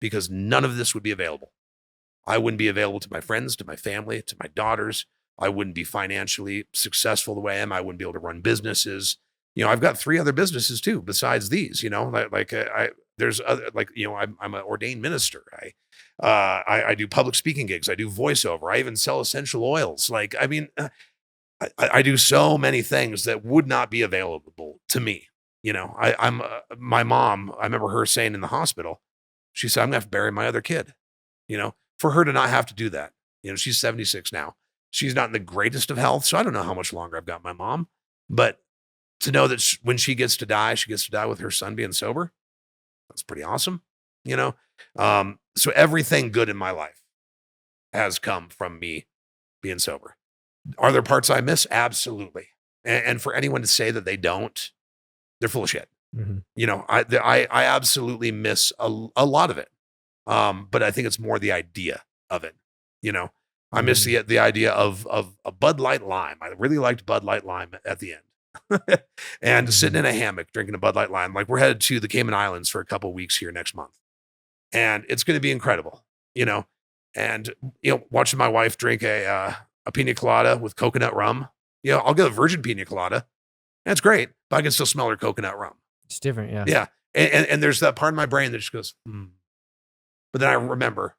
because none of this would be available. I wouldn't be available to my friends, to my family, to my daughters. I wouldn't be financially successful the way I am. I wouldn't be able to run businesses. You know, I've got 3 other businesses too, besides these, you know, there's other, like, you know, I'm an ordained minister. I do public speaking gigs. I do voiceover. I even sell essential oils. Like, I mean, I do so many things that would not be available to me. You know, my mom, I remember her saying in the hospital, she said, I'm gonna have to bury my other kid, you know, for her to not have to do that. You know, she's 76 now. She's not in the greatest of health. So I don't know how much longer I've got my mom, but to know that when she gets to die with her son being sober. That's pretty awesome. You know? So everything good in my life has come from me being sober. Are there parts I miss? Absolutely. And for anyone to say that they don't, they're full of shit. You know, I absolutely miss a lot of it. But I think it's more the idea of it. You know, I miss the idea of a Bud Light Lime. I really liked Bud Light Lime at the end. And sitting in a hammock drinking a Bud Light Lime. Like, we're headed to the Cayman Islands for a couple of weeks here next month, and it's going to be incredible, you know. And you know, watching my wife drink a pina colada with coconut rum. You know, I'll get a virgin pina colada, and it's great, but I can still smell her coconut rum. It's different, yeah. Yeah, and there's that part of my brain that just goes, But then I remember.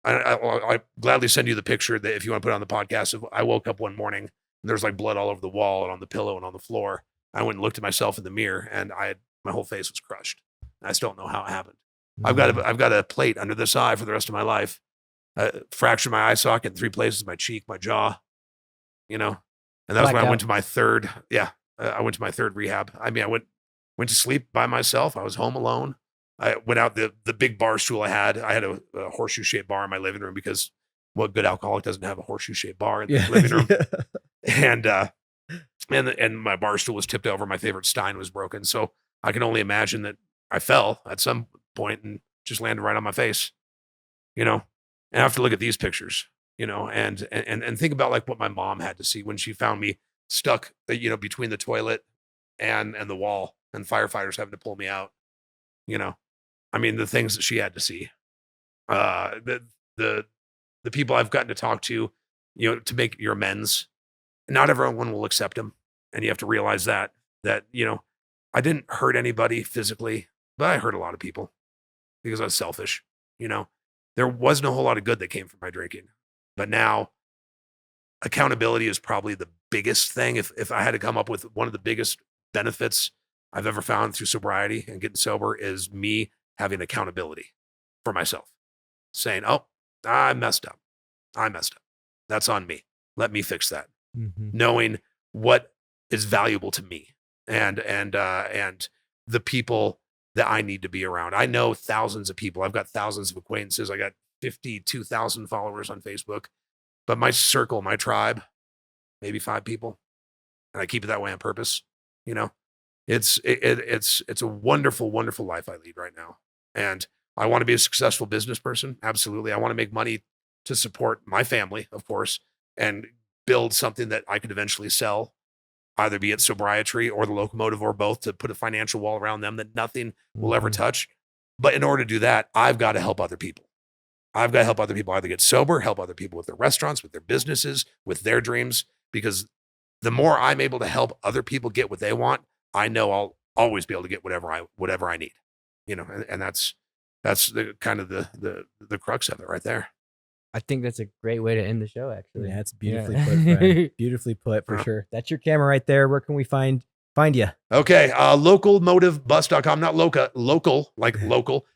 I gladly send you the picture that if you want to put it on the podcast. I woke up one morning. There's like blood all over the wall and on the pillow and on the floor. I went and looked at myself in the mirror, and my whole face was crushed. I still don't know how it happened. I've got a plate under this eye for the rest of my life. Fractured my eye socket in 3 places: my cheek, my jaw. You know, and that was when I went to my third. I went to my third rehab. I mean, I went to sleep by myself. I was home alone. I went out the big bar stool I had. I had a horseshoe shaped bar in my living room, because what good alcoholic doesn't have a horseshoe shaped bar in the living room? And my bar stool was tipped over. My favorite Stein was broken. So I can only imagine that I fell at some point and just landed right on my face, you know. And I have to look at these pictures, you know, and think about like what my mom had to see when she found me stuck, between the toilet and the wall, and firefighters having to pull me out. I mean, the things that she had to see, the people I've gotten to talk to, to make your amends. Not everyone will accept them, and you have to realize that I didn't hurt anybody physically, but I hurt a lot of people because I was selfish. There wasn't a whole lot of good that came from my drinking, but now accountability is probably the biggest thing. If I had to come up with one of the biggest benefits I've ever found through sobriety and getting sober, is me having accountability for myself, saying, oh, I messed up. That's on me. Let me fix that. Mm-hmm. Knowing what is valuable to me and the people that I need to be around. I know thousands of people. I've got thousands of acquaintances. I got 52,000 followers on Facebook, but my circle, my tribe, maybe 5 people. And I keep it that way on purpose. It's a wonderful, wonderful life I lead right now. And I want to be a successful business person. Absolutely. I want to make money to support my family, of course, and build something that I could eventually sell, either be it Sobriety or the Locomotive or both, to put a financial wall around them that nothing will ever touch. But in order to do that, I've got to help other people. I've got to help other people either get sober, help other people with their restaurants, with their businesses, with their dreams, because the more I'm able to help other people get what they want, I know I'll always be able to get whatever I need, and that's the kind of the crux of it right there. I think that's a great way to end the show, actually. Yeah, it's beautifully put, friend. Beautifully put, for sure. That's your camera right there. Where can we find you? Okay, localmotivebus.com, not local, like local,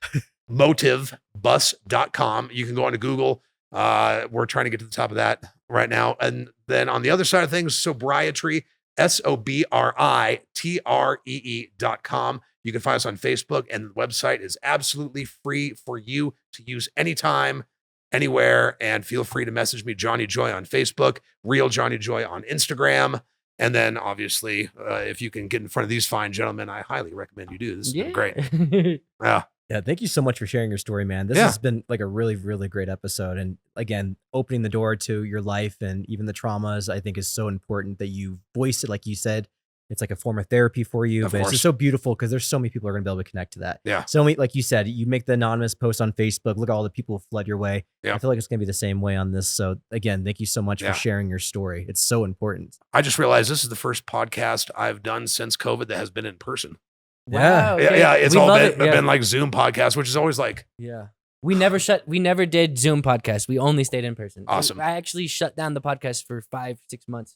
motivebus.com. You can go on to Google. We're trying to get to the top of that right now. And then on the other side of things, Sobriety, SOBRITREE.com. You can find us on Facebook, and the website is absolutely free for you to use anytime, anywhere. And feel free to message me, Johnny Joy, on Facebook, Real Johnny Joy on Instagram. And then obviously, if you can get in front of these fine gentlemen, I highly recommend you do. This has been great. Yeah, thank you so much for sharing your story, man. This has been like a really, really great episode. And again, opening the door to your life and even the traumas, I think is so important that you voice it. Like you said, it's like a form of therapy for you, but it's just so beautiful because there's so many people who are going to be able to connect to that. Yeah. So many, like you said, you make the anonymous post on Facebook, look at all the people who flood your way. Yeah. I feel like it's going to be the same way on this. So again, thank you so much for sharing your story. It's so important. I just realized this is the first podcast I've done since COVID that has been in person. Wow. Yeah. Okay. Yeah. It's all been like Zoom podcast, which is always like, we never did Zoom podcast. We only stayed in person. Awesome. I actually shut down the podcast for 5-6 months.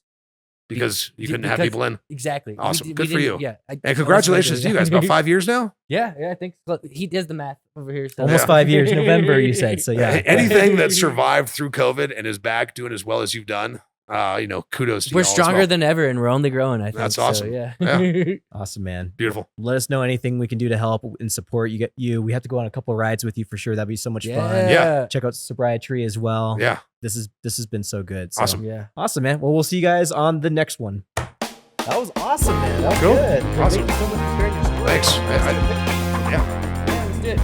because you couldn't have people in. Exactly. Awesome. Good for you. Yeah. And congratulations to you guys. About 5 years now? Yeah, I think he does the math over here. So. Almost 5 years, November, you said. So yeah. Anything that survived through COVID and is back doing as well as you've done, kudos to you. We're stronger than ever and we're only growing, I think. That's awesome. So, yeah. Awesome, man. Beautiful. Let us know anything we can do to help and support you. We have to go on a couple of rides with you for sure. That'd be so much fun. Yeah. Check out Sobriety as well. Yeah. This has been so good. So, awesome. Yeah. Awesome, man. Well, we'll see you guys on the next one. That was awesome, man. That was cool. good. Awesome. Thank you so much for sharing your story. Thanks. Yeah, we did.